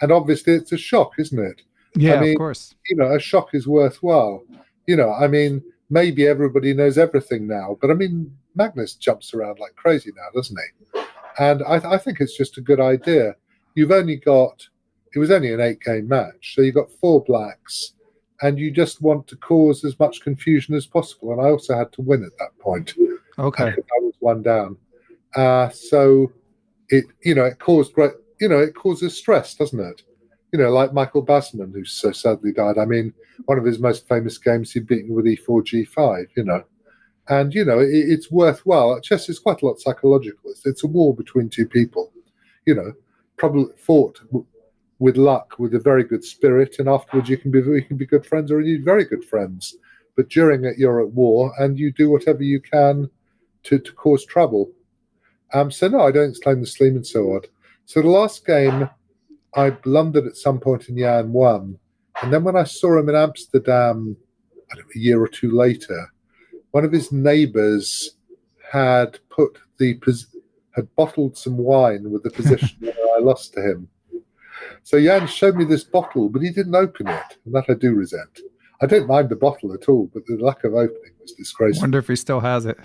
And obviously, it's a shock, isn't it? Yeah, I mean, of course. A shock is worthwhile. I mean, maybe everybody knows everything now, but I mean, Magnus jumps around like crazy now, doesn't he? And I think it's just a good idea. It was only an 8-game match, so you've got 4 blacks, and you just want to cause as much confusion as possible. And I also had to win at that point. Okay. I was 1 down. So it caused great, it causes stress, doesn't it? Like Michael Basman, who so sadly died. I mean, one of his most famous games, he'd beaten with E4, G5, And, it's worthwhile. Chess is quite a lot psychological. It's a war between 2 people, probably fought with luck, with a very good spirit, and afterwards you can be good friends or indeed very good friends. But during it, you're at war, and you do whatever you can to cause trouble. So no, I don't exclaim the Schliemann so odd. So the last game, I blundered at some point and Jan won. And then when I saw him in Amsterdam, I don't know, a year or 2 later, one of his neighbours had bottled some wine with the position that I lost to him. So Jan showed me this bottle, but he didn't open it, and that I do resent. I don't mind the bottle at all, but the lack of opening was disgraceful. I wonder if he still has it.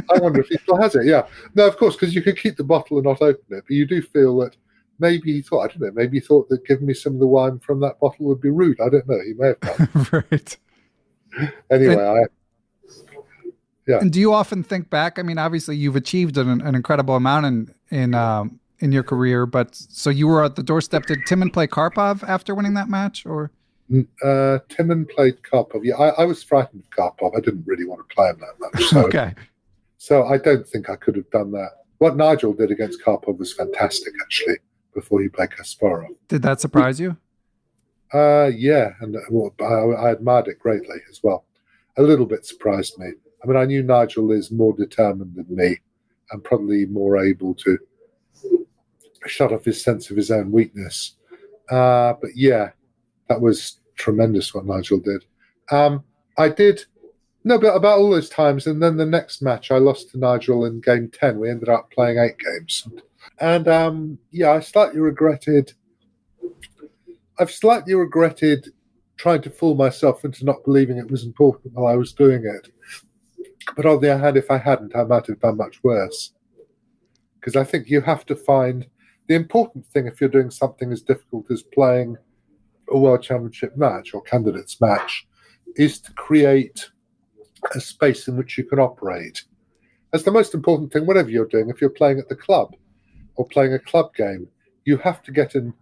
I wonder if he still has it, yeah. No, of course, because you could keep the bottle and not open it, but you do feel that maybe he thought that giving me some of the wine from that bottle would be rude. I don't know. He may have done. Right. Anyway, yeah. And do you often think back? I mean, obviously, you've achieved an incredible amount in your career, but so you were at the doorstep. Did Timman play Karpov after winning that match, or? Timman played Karpov. Yeah, I was frightened of Karpov. I didn't really want to play him that much. So, okay. So I don't think I could have done that. What Nigel did against Karpov was fantastic, actually, before he played Kasparov. Did that surprise you? Yeah, and I admired it greatly as well. A little bit surprised me. I mean, I knew Nigel is more determined than me and probably more able to shut off his sense of his own weakness. But yeah, that was tremendous what Nigel did. But about all those times, and then the next match I lost to Nigel in game 10. We ended up playing 8 games. And I slightly regretted I've slightly regretted trying to fool myself into not believing it was important while I was doing it. But on the other hand, if I hadn't, I might have done much worse. Because I think you have to find the important thing if you're doing something as difficult as playing a World Championship match or candidates match is to create a space in which you can operate. That's the most important thing, whatever you're doing. If you're playing at the club or playing a club game, you have to get in.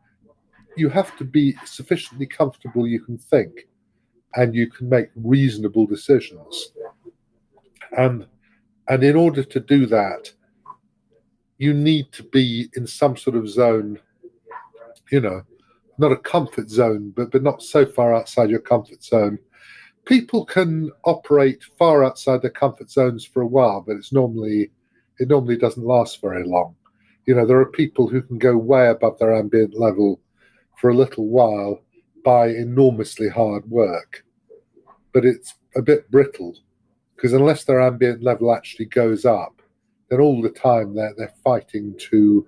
You have to be sufficiently comfortable you can think and you can make reasonable decisions. And in order to do that, you need to be in some sort of zone, not a comfort zone, but not so far outside your comfort zone. People can operate far outside their comfort zones for a while, but it normally doesn't last very long. There are people who can go way above their ambient level for a little while by enormously hard work, but it's a bit brittle because unless their ambient level actually goes up, then all the time they're fighting to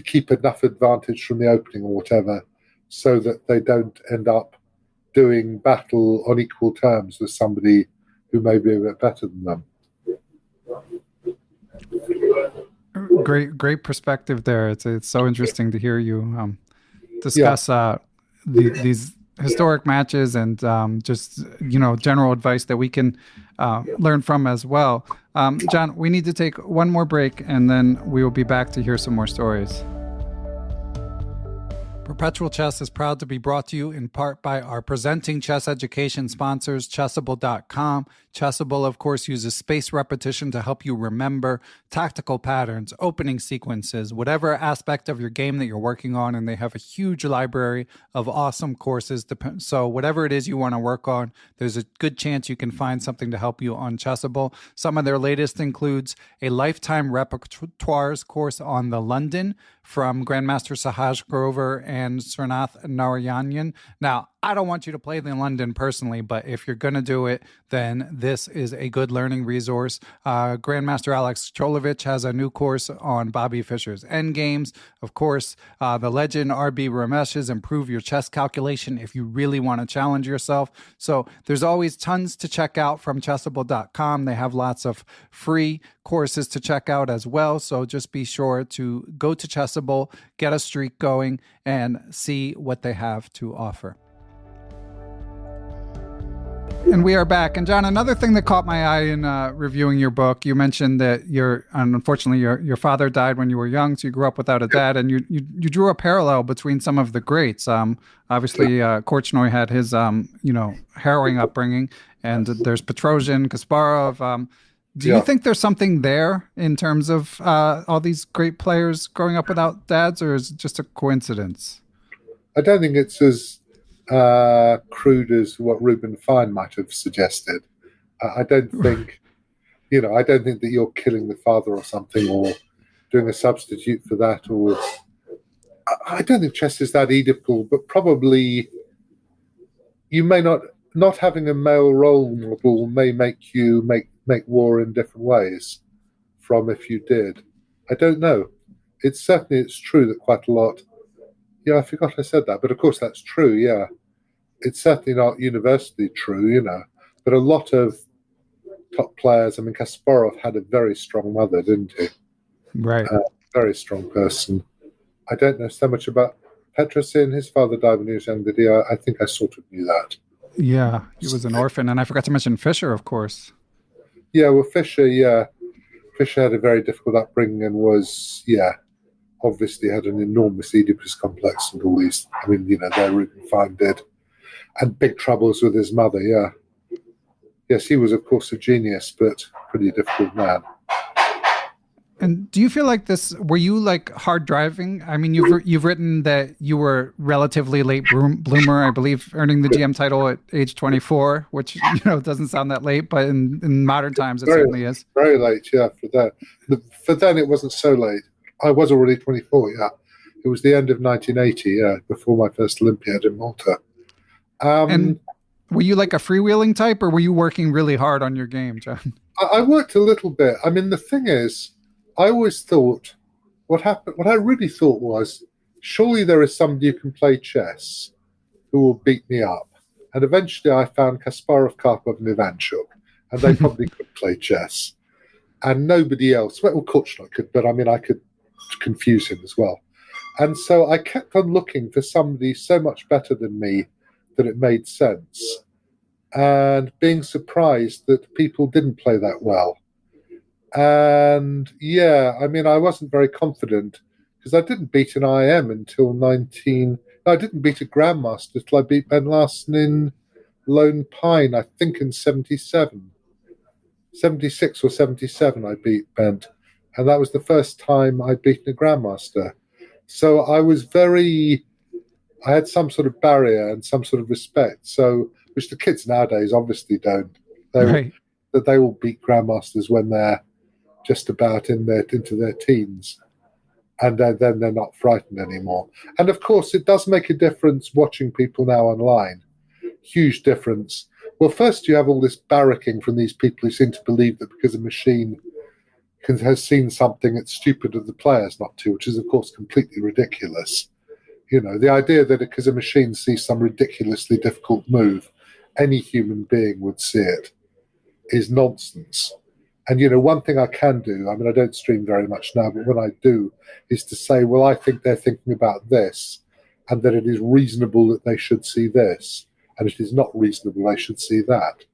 keep enough advantage from the opening or whatever, so that they don't end up doing battle on equal terms with somebody who may be a bit better than them. Great perspective there. It's so interesting to hear you discuss these historic matches and just general advice that we can learn from as well. John, we need to take one more break and then we will be back to hear some more stories. Perpetual Chess is proud to be brought to you in part by our presenting chess education sponsors, Chessable.com. Chessable, of course, uses spaced repetition to help you remember tactical patterns, opening sequences, whatever aspect of your game that you're working on, and they have a huge library of awesome courses. So whatever it is you want to work on, there's a good chance you can find something to help you on Chessable. Some of their latest includes a lifetime repertoires course on the London from Grandmaster Sahaj Grover and Srinath Narayanan. Now, I don't want you to play the London personally, but if you're going to do it, then this is a good learning resource. Grandmaster Alex Cholovich has a new course on Bobby Fischer's endgames. Of course, the legend R.B. Ramesh's Improve Your Chess Calculation if you really want to challenge yourself. So there's always tons to check out from Chessable.com. They have lots of free courses to check out as well. So just be sure to go to Chessable, get a streak going, and see what they have to offer. And we are back. And John, another thing that caught my eye in reviewing your book, you mentioned that unfortunately your father died when you were young, so you grew up without a dad, and you drew a parallel between some of the greats. Obviously, Korchnoi had his harrowing upbringing, and there's Petrosian, Kasparov. Do you think there's something there in terms of all these great players growing up without dads, or is it just a coincidence? I don't think it's as crude as what Reuben Fine might have suggested. I don't think, I don't think that you're killing the father or something, or doing a substitute for that, or I don't think chess is that Oedipal, but probably you may not having a male role model may make you make war in different ways from if you did. I don't know. It's true that quite a lot. Yeah, I forgot I said that, but of course that's true, yeah. It's certainly not universally true, but a lot of top players, Kasparov had a very strong mother, didn't he? Right. Very strong person. I don't know so much about Petrosian. His father died when he was young, did he? I think I sort of knew that. Yeah, he was an orphan, and I forgot to mention Fischer, of course. Yeah, well, Fischer had a very difficult upbringing and was, obviously had an enormous Oedipus complex and all these, there Reuben Fine did. And big troubles with his mother, yeah. Yes, he was, of course, a genius, but pretty difficult man. And do you feel like were you like hard driving? I mean, you've written that you were relatively late bloomer, I believe, earning the GM title at age 24, which, doesn't sound that late, but in modern times, it certainly is. Very late, yeah, for that. For then, it wasn't so late. I was already 24, yeah. It was the end of 1980, yeah, before my first Olympiad in Malta. And were you like a freewheeling type, or were you working really hard on your game, John? I worked a little bit. The thing is, I always thought what I really thought was surely there is somebody who can play chess who will beat me up. And eventually I found Kasparov, Karpov, and Ivanchuk, and they probably could play chess. And nobody else. Well, Korchnoi could, but I mean, I could confuse him as well. And so I kept on looking for somebody so much better than me that it made sense, and being surprised that people didn't play that well. And yeah, I mean, I wasn't very confident because I didn't beat an IM until I didn't beat a Grandmaster until I beat Ben Larsen in Lone Pine, I think in 77. 76 or 77 I beat Bent, and that was the first time I'd beaten a Grandmaster. So I had some sort of barrier and some sort of respect, so which the kids nowadays obviously don't. They will beat Grandmasters when they're just about into their teens, and then they're not frightened anymore. And of course, it does make a difference watching people now online. Huge difference. Well, first you have all this barracking from these people who seem to believe that because a machine has seen something, it's stupid of the players not to, which is, of course, completely ridiculous. You know, the idea that because a machine sees some ridiculously difficult move, any human being would see it is nonsense. And, you know, one thing I can do, I mean, I don't stream very much now, but when I do, is to say, well, I think they're thinking about this, and that it is reasonable that they should see this, and it is not reasonable they should see that,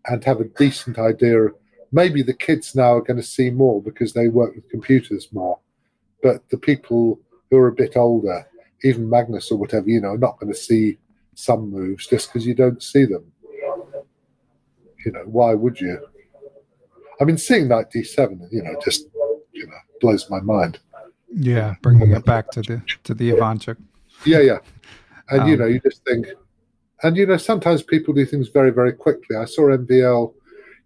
and have a decent idea. Maybe the kids now are going to see more because they work with computers more, but the people who are a bit older, even Magnus or whatever, you know, are not going to see some moves just because you don't see them. You know, why would you? I mean, seeing knight d7, you know, just, you know, blows my mind. Yeah, bringing it back to the Ivanchuk. Yeah. And, you know, you just think, and, you know, sometimes people do things very, very quickly. I saw MVL,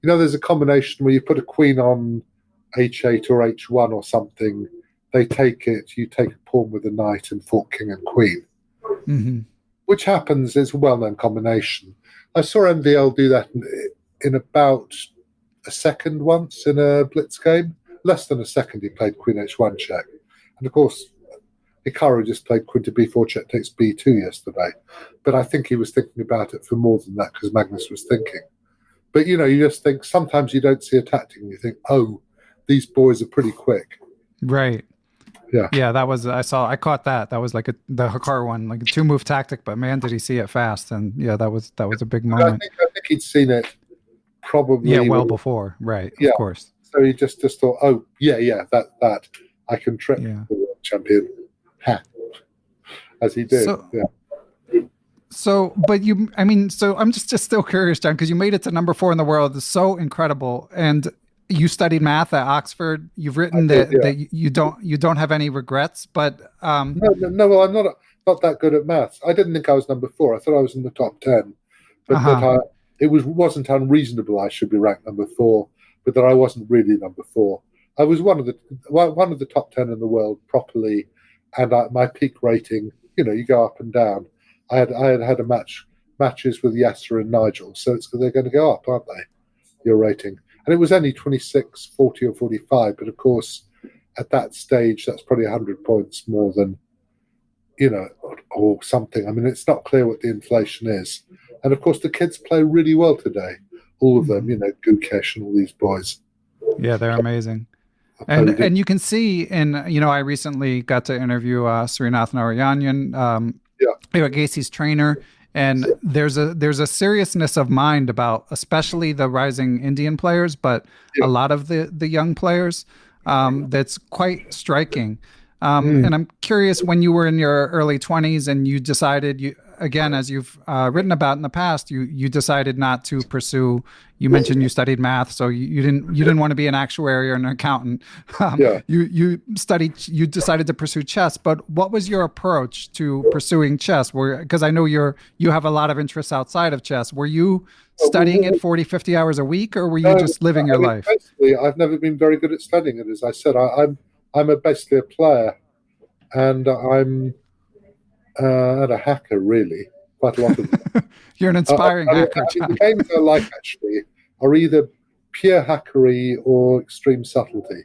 you know, there's a combination where you put a queen on h8 or h1 or something, they take it, you take a pawn with a knight and fork king and queen, which happens, is a well-known combination. I saw MVL do that in about a second once in a blitz game. Less than a second he played queen h1 check. And of course, Hikaru just played queen to b4 check takes b2 yesterday. But I think he was thinking about it for more than that because Magnus was thinking. But, you know, you just think sometimes you don't see a tactic and you think, oh, these boys are pretty quick. Right. Yeah, that was, I caught that. That was like the Hikaru one, like a 2-move tactic, but man, did he see it fast. And yeah, that was a big moment. I think he'd seen it probably. Yeah, well before. Right. Yeah. Of course. So he just thought, oh, yeah, that I can trick the world champion. As he did. So, but I'm just still curious, John, because you made it to number 4 in the world. It's so incredible. And you studied math at Oxford. You've written that you don't have any regrets, but no. Well, I'm not that good at maths. I didn't think I was number 4. I thought I was in the top 10, but that it wasn't unreasonable I should be ranked number 4, but that I wasn't really number 4. I was one of the top 10 in the world properly, and my peak rating. You know, you go up and down. I had matches with Yasser and Nigel, so they're going to go up, aren't they? Your rating. And it was only 26, 40 or 45, but of course, at that stage, that's probably 100 points more than, you know, or something. I mean, it's not clear what the inflation is. And of course, the kids play really well today. All of them, you know, Gukesh and all these boys. Yeah, they're amazing. And you can see in, you know, I recently got to interview Srinath Narayanan, Gacy's trainer. And there's a seriousness of mind about especially the rising Indian players, but a lot of the young players that's quite striking. And I'm curious, when you were in your early 20s and you decided, again, as you've written about in the past, you decided not to pursue. You mentioned you studied math, so you didn't want to be an actuary or an accountant. You decided to pursue chess. But what was your approach to pursuing chess? Because I know you have a lot of interests outside of chess. Were you studying it 40, 50 hours a week, or were you just living your life? Basically, I've never been very good at studying it. As I said, I'm basically a player, and I'm and a hacker, really. Quite a lot of them. You're an inspiring hacker. The games I like, actually, are either pure hackery or extreme subtlety.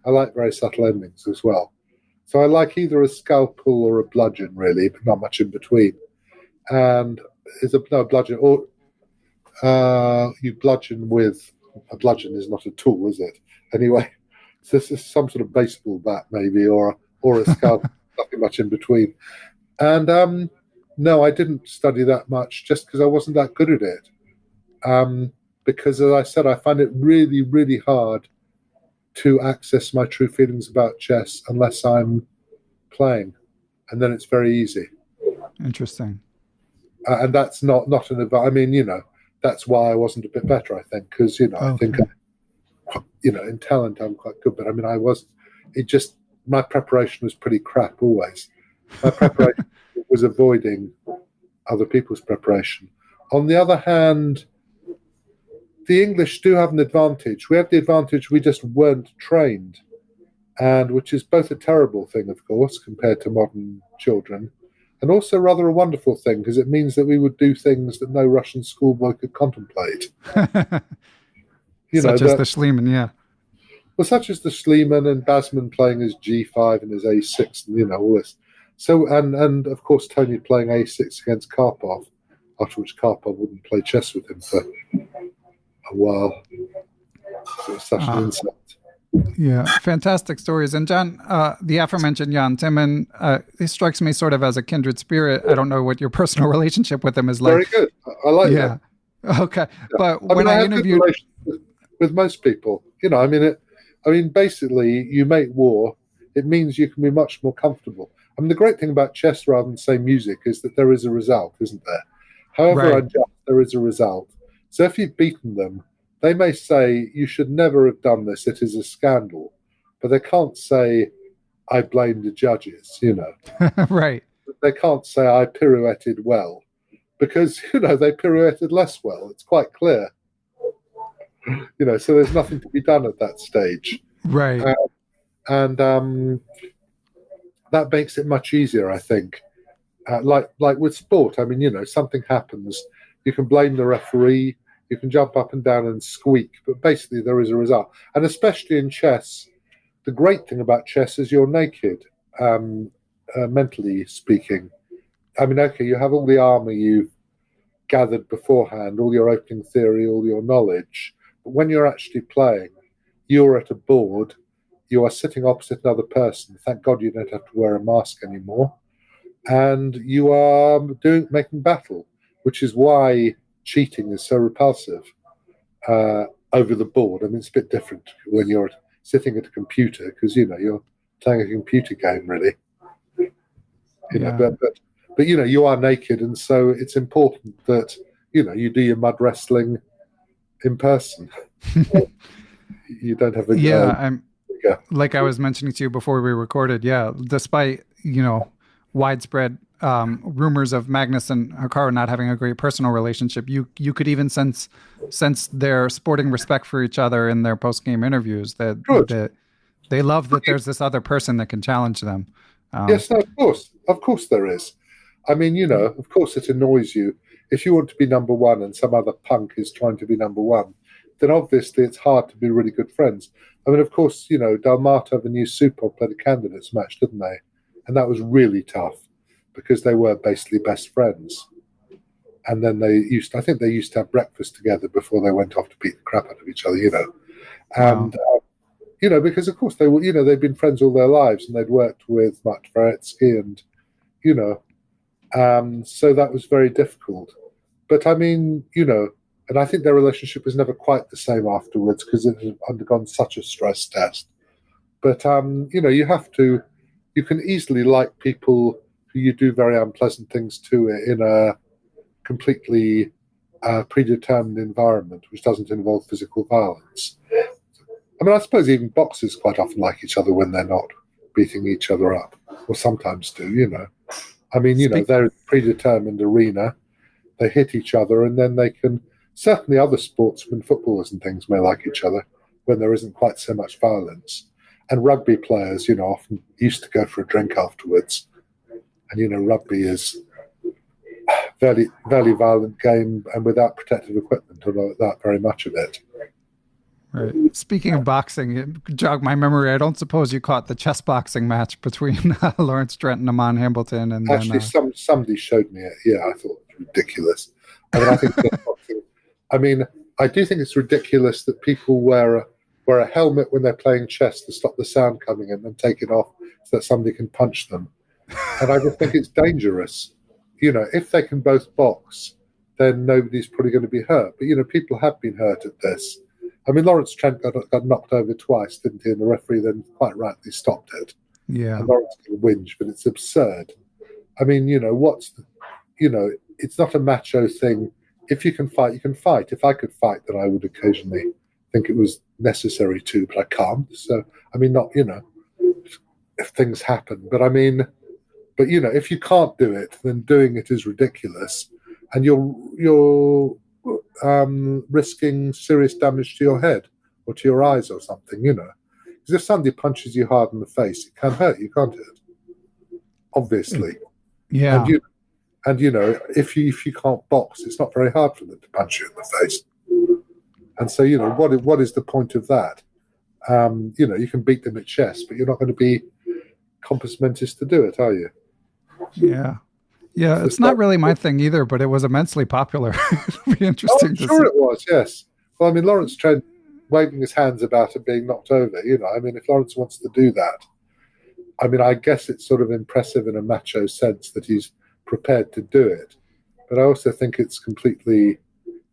I like very subtle endings as well. So I like either a scalpel or a bludgeon, really, but not much in between. And is a bludgeon, or you bludgeon with a bludgeon is not a tool, is it? Anyway, so this is some sort of baseball bat, maybe, or a scalpel, nothing much in between. And no, I didn't study that much just because I wasn't that good at it. Because, as I said, I find it really, really hard to access my true feelings about chess unless I'm playing, and then it's very easy. Interesting. And that's not an advice. I mean, that's why I wasn't a bit better, I think, because, I think, in talent I'm quite good, but I mean, my preparation was pretty crap always. My preparation was avoiding other people's preparation. On the other hand, the English do have an advantage. We have the advantage we just weren't trained, and which is both a terrible thing, of course, compared to modern children, and also rather a wonderful thing because it means that we would do things that no Russian schoolboy could contemplate. Such as the Schliemann, yeah. Well, such as the Schliemann and Basman playing his G5 and his A6, and all this. So, and of course Tony playing A6 against Karpov, after which Karpov wouldn't play chess with him for a while. So it's such an insult. Yeah, fantastic stories. And Jan, the aforementioned Jan Timman, he strikes me sort of as a kindred spirit. I don't know what your personal relationship with him is like. Very good. I like that. Okay. Yeah. But when I interviewed with most people, basically you make war, it means you can be much more comfortable. I mean, the great thing about chess rather than say music is that there is a result, isn't there? However unjust, there is a result. So if you've beaten them, they may say, you should never have done this, it is a scandal. But they can't say, I blame the judges, Right. They can't say, I pirouetted well. Because, they pirouetted less well. It's quite clear. So there's nothing to be done at that stage. Right. And that makes it much easier, I think. Like with sport, I mean, something happens. You can blame the referee. You can jump up and down and squeak, but basically there is a result. And especially in chess, the great thing about chess is you're naked, mentally speaking. I mean, okay, you have all the armor you've gathered beforehand, all your opening theory, all your knowledge. But when you're actually playing, you're at a board, you are sitting opposite another person. Thank God you don't have to wear a mask anymore. And you are making battle, which is why cheating is so repulsive over the board. I mean, it's a bit different when you're sitting at a computer because, you're playing a computer game, really. But you are naked, and so it's important that, you do your mud wrestling in person. You don't have a... like I was mentioning to you before we recorded, despite, widespread rumors of Magnus and Hikaru not having a great personal relationship, you could even sense their sporting respect for each other in their post-game interviews, that they love that there's this other person that can challenge them. Yes, no, of course there is. I mean, of course it annoys you if you want to be number one and some other punk is trying to be number one, then obviously it's hard to be really good friends. I mean, of course, Dalmatov and Yusupov played a candidates match, didn't they? And that was really tough because they were basically best friends. And then I think they used to have breakfast together before they went off to beat the crap out of each other, And, because of course they were, they'd been friends all their lives and they'd worked with Matveyevsky and, so that was very difficult. But I mean, and I think their relationship was never quite the same afterwards because it had undergone such a stress test. But, you can easily like people who you do very unpleasant things to in a completely predetermined environment, which doesn't involve physical violence. I mean, I suppose even boxers quite often like each other when they're not beating each other up, or sometimes do, I mean, they're in a predetermined arena, they hit each other, and then they can... Certainly other sportsmen, footballers and things may like each other when there isn't quite so much violence. And rugby players, often used to go for a drink afterwards. And, rugby is a very, very violent game and without protective equipment, although that very much of it. Right. Speaking of boxing, it jogged my memory. I don't suppose you caught the chess boxing match between Lawrence Trent and Hambleton, and Actually, then somebody showed me it. Yeah, I thought it was ridiculous. I mean, I think chess boxing. I mean, I do think it's ridiculous that people wear a helmet when they're playing chess to stop the sound coming in and take it off so that somebody can punch them. And I just think it's dangerous. If they can both box, then nobody's probably going to be hurt. But people have been hurt at this. I mean, Lawrence Trent got knocked over twice, didn't he? And the referee then quite rightly stopped it. Yeah. And Lawrence can whinge, but it's absurd. I mean, it's not a macho thing. If you can fight, you can fight. If I could fight, then I would occasionally think it was necessary to, but I can't. So, I mean, not, if things happen. But I mean, if you can't do it, then doing it is ridiculous. And you're risking serious damage to your head or to your eyes or something, Because if somebody punches you hard in the face, it can hurt you, can't it? Obviously. Yeah. And if you can't box, it's not very hard for them to punch you in the face. And so, what is the point of that? You can beat them at chess, but you're not going to be compos mentis to do it, are you? Yeah. Yeah, it's not really my thing either, but it was immensely popular. It'll be interesting to see. Sure it was, yes. Well, I mean, Lawrence Trent waving his hands about and being knocked over, I mean, if Lawrence wants to do that, I mean, I guess it's sort of impressive in a macho sense that he's prepared to do it. But I also think it's completely,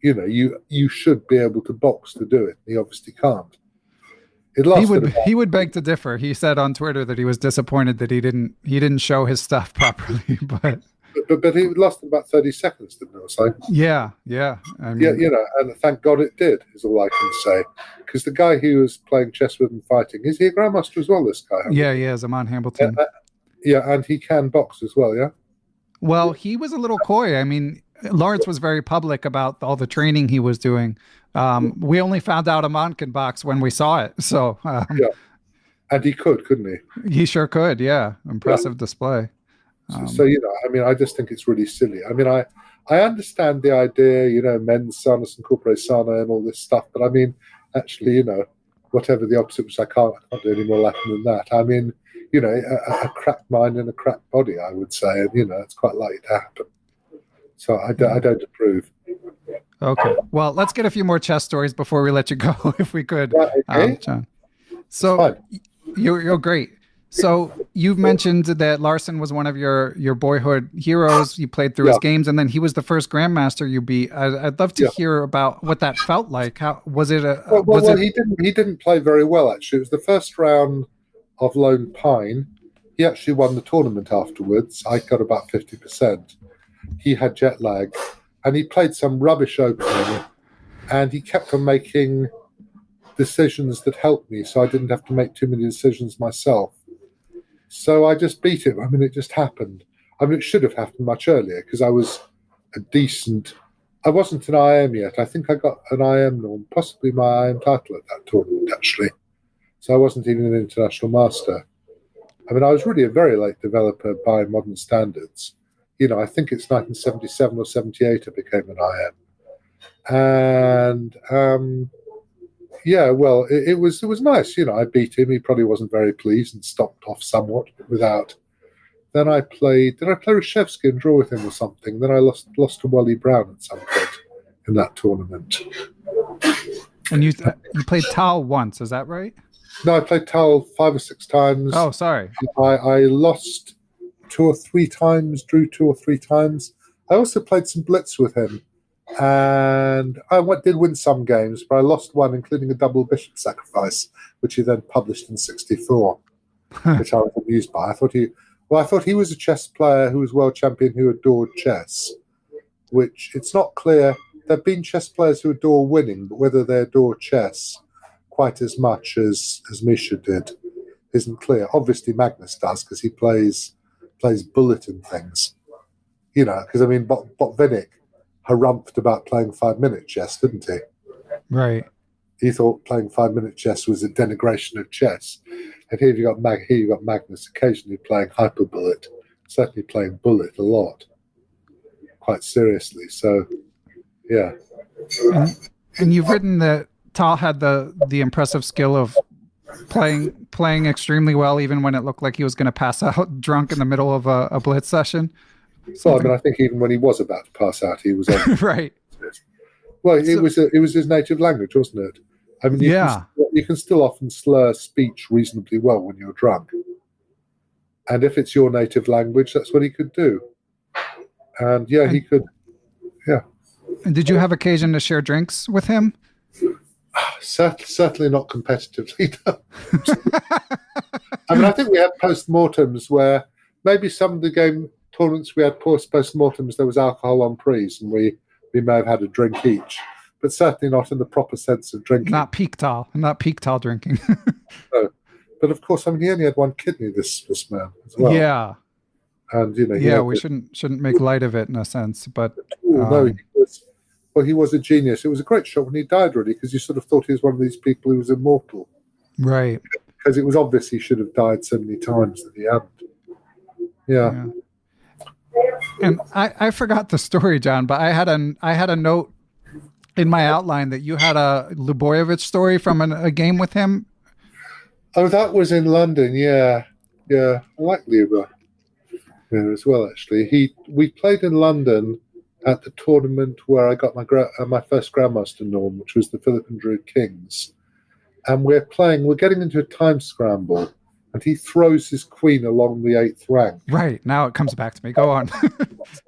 you should be able to box to do it. He obviously can't. He would beg to differ. He said on Twitter that he was disappointed that he didn't show his stuff properly, but he lost in about 30 seconds, didn't he? So, yeah. I mean, and thank God it did, is all I can say. Because the guy he was playing chess with and fighting, is he a grandmaster as well, this guy? Yeah, he is, Hambleton. And he can box as well, yeah? Well, he was a little coy. I mean, Lawrence was very public about all the training he was doing. We only found out Amon can box when we saw it. So, yeah. And he couldn't he? He sure could, yeah. Impressive display. So, I mean, I just think it's really silly. I mean, I understand the idea, mens sanus and corpore sana and all this stuff, but I mean, actually, whatever the opposite, which I can't do any more Latin than that. I mean, a cracked mind and a cracked body, I would say, and, it's quite likely to happen. So I don't approve. Okay. Well, let's get a few more chess stories before we let you go, if we could, okay. John. So you're great. So you've mentioned that Larsen was one of your boyhood heroes. You played through his games, and then he was the first grandmaster you beat. I'd love to hear about what that felt like. How was it? He didn't play very well, actually. It was the first round of Lone Pine. He actually won the tournament afterwards. I got about 50%. He had jet lag, and he played some rubbish opening, and he kept on making decisions that helped me, so I didn't have to make too many decisions myself. So I just beat him. I mean, it just happened. I mean, it should have happened much earlier because I was I wasn't an IM yet. I think I got an IM norm, possibly my IM title at that tournament, actually. So I wasn't even an international master. I mean, I was really a very late developer by modern standards. I think it's 1977 or 78 I became an IM. And it was nice. I beat him. He probably wasn't very pleased and stopped off somewhat without. Then I played. Did I play Reshevsky and draw with him or something? Then I lost to Wally Brown at some point in that tournament. And you played Tal once, is that right? No, I played Tal 5 or 6 times. Oh, sorry. I lost 2 or 3 times, drew 2 or 3 times. I also played some blitz with him. And I did win some games, but I lost one, including a double bishop sacrifice, which he then published in '64, which I was amused by. I thought he was a chess player who was world champion who adored chess, which it's not clear. There have been chess players who adore winning, but whether they adore chess quite as much as Misha did isn't clear. Obviously, Magnus does because he plays bullet and things. Because I mean, Botvinnik harumphed about playing 5-minute chess, didn't he? Right. He thought playing 5-minute chess was a denigration of chess. And here you got Magnus occasionally playing hyperbullet, certainly playing bullet a lot, quite seriously. So, yeah. And you've written that Tal had the impressive skill of playing extremely well, even when it looked like he was going to pass out drunk in the middle of a blitz session. Well, I mean, I think even when he was about to pass out, he was on. Right. Well, it was his native language, wasn't it? I mean, you can still often slur speech reasonably well when you're drunk. And if it's your native language, that's what he could do. And he could. Yeah. And did you have occasion to share drinks with him? Certainly not competitively. No. I mean, I think we had post-mortems where maybe some of the game tournaments we had post-mortems, there was alcohol on prees, and we may have had a drink each, but certainly not in the proper sense of drinking. Not peak Tal drinking. No. But of course, I mean, he only had one kidney, this man, as well. Yeah. And, we shouldn't make light of it in a sense, but... no, he was a genius. It was a great shot when he died, really, because you sort of thought he was one of these people who was immortal. Right. Because it was obvious he should have died so many times that he hadn't. Yeah. And I forgot the story, John, but I had a note in my outline that you had a Ljobojevic story from a game with him. Oh, that was in London, yeah. I like Ljobo as well, actually. We played in London at the tournament where I got my first Grandmaster norm, which was the Philip and Drew Kings. And we're getting into a time scramble, and he throws his queen along the 8th rank. Right, now it comes back to me. Go on. So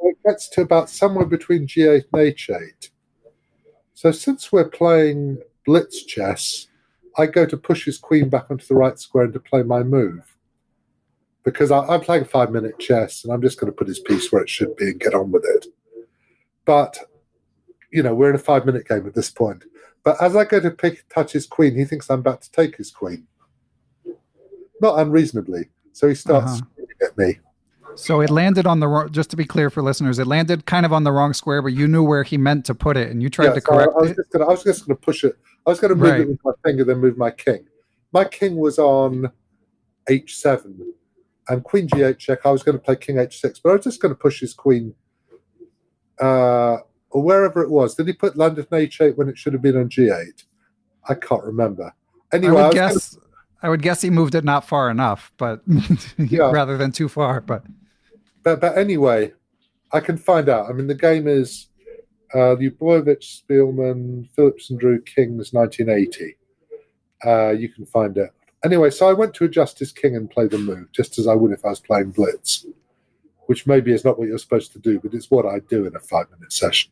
it gets to about somewhere between G8 and H8. So since we're playing blitz chess, I go to push his queen back onto the right square and to play my move. Because I'm playing 5-minute chess, and I'm just going to put his piece where it should be and get on with it. But, we're in a 5-minute game at this point. But as I go to touch his queen, he thinks I'm about to take his queen. Not unreasonably. So he starts screaming at me. So it landed on the wrong, just to be clear for listeners, it landed kind of on the wrong square, but you knew where he meant to put it, and you tried to correct it. I was just going to push it. I was going to move it with my finger, then move my king. My king was on H7, and queen G8 check. I was going to play king H6, but I was just going to push his queen, or wherever it was. Did he put London H8 when it should have been on G8? I can't remember. Anyway, I would guess he moved it not far enough, but rather than too far. But anyway, I can find out. I mean, the game is Ljobojevic, Speelman, Phillips and Drew Kings, 1980. You can find it. Anyway, so I went to adjust his king and play the move, just as I would if I was playing blitz, which maybe is not what you're supposed to do, but it's what I do in a 5-minute session.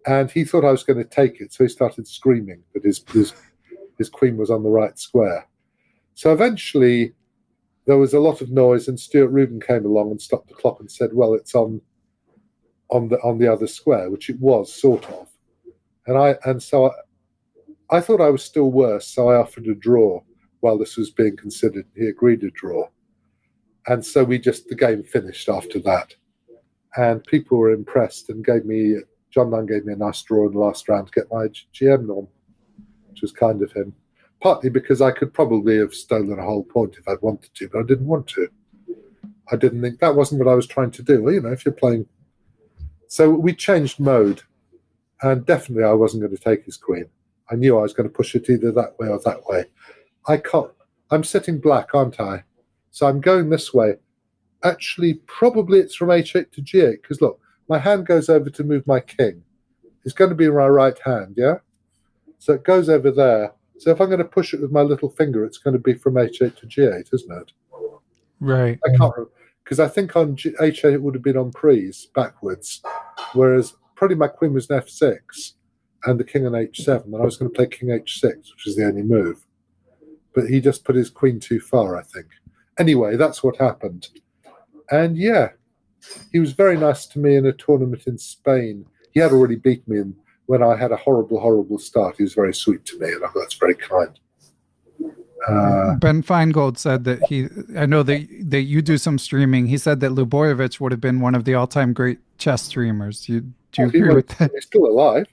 And he thought I was going to take it, so he started screaming that his queen was on the right square. So eventually, there was a lot of noise, and Stuart Rubin came along and stopped the clock and said, "Well, it's on the other square," which it was sort of. And so I thought I was still worse, so I offered a draw while this was being considered. He agreed to draw, and so the game finished after that. And people were impressed and John Nunn gave me a nice draw in the last round to get my GM norm, which was kind of him. Partly because I could probably have stolen a whole point if I'd wanted to, but I didn't want to. I didn't think that wasn't what I was trying to do. Well, if you're playing. So we changed mode, and definitely I wasn't going to take his queen. I knew I was going to push it either that way or that way. I'm sitting black, aren't I? So I'm going this way. Actually, probably it's from H8 to G8, because look, my hand goes over to move my king. It's going to be in my right hand, yeah? So it goes over there. So if I'm going to push it with my little finger, it's going to be from H8 to G8, isn't it? Right. I can't remember. Because I think on H8 it would have been on prees, backwards. Whereas probably my queen was an F6 and the king on H7. And I was going to play king H6, which is the only move. But he just put his queen too far, I think. Anyway, that's what happened. And he was very nice to me in a tournament in Spain. He had already beat me when I had a horrible, horrible start. He was very sweet to me, and I thought that's very kind. Ben Feingold said that I know that you do some streaming. He said that Ljobojevic would have been one of the all-time great chess streamers. Do you agree with that? He's still alive.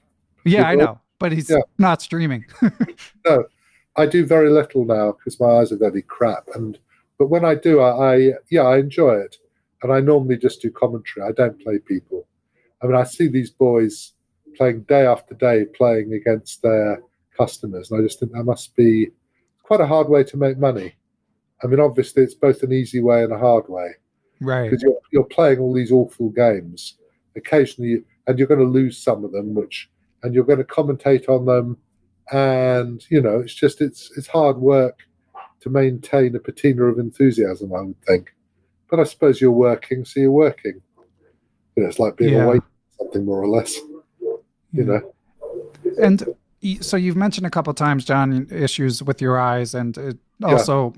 Yeah, I know, but he's not streaming. No, I do very little now because my eyes are very crap. But when I do, I enjoy it. And I normally just do commentary. I don't play people. I mean, I see these boys playing day after day, playing against their customers. And I just think that must be quite a hard way to make money. I mean, obviously, it's both an easy way and a hard way. Right. Because you're playing all these awful games. Occasionally, and you're going to lose some of them, and you're going to commentate on them. And, it's hard work to maintain a patina of enthusiasm, I would think. But I suppose you're working, so you're working. It's like being awake or something, more or less. And so you've mentioned a couple of times, John, issues with your eyes, and also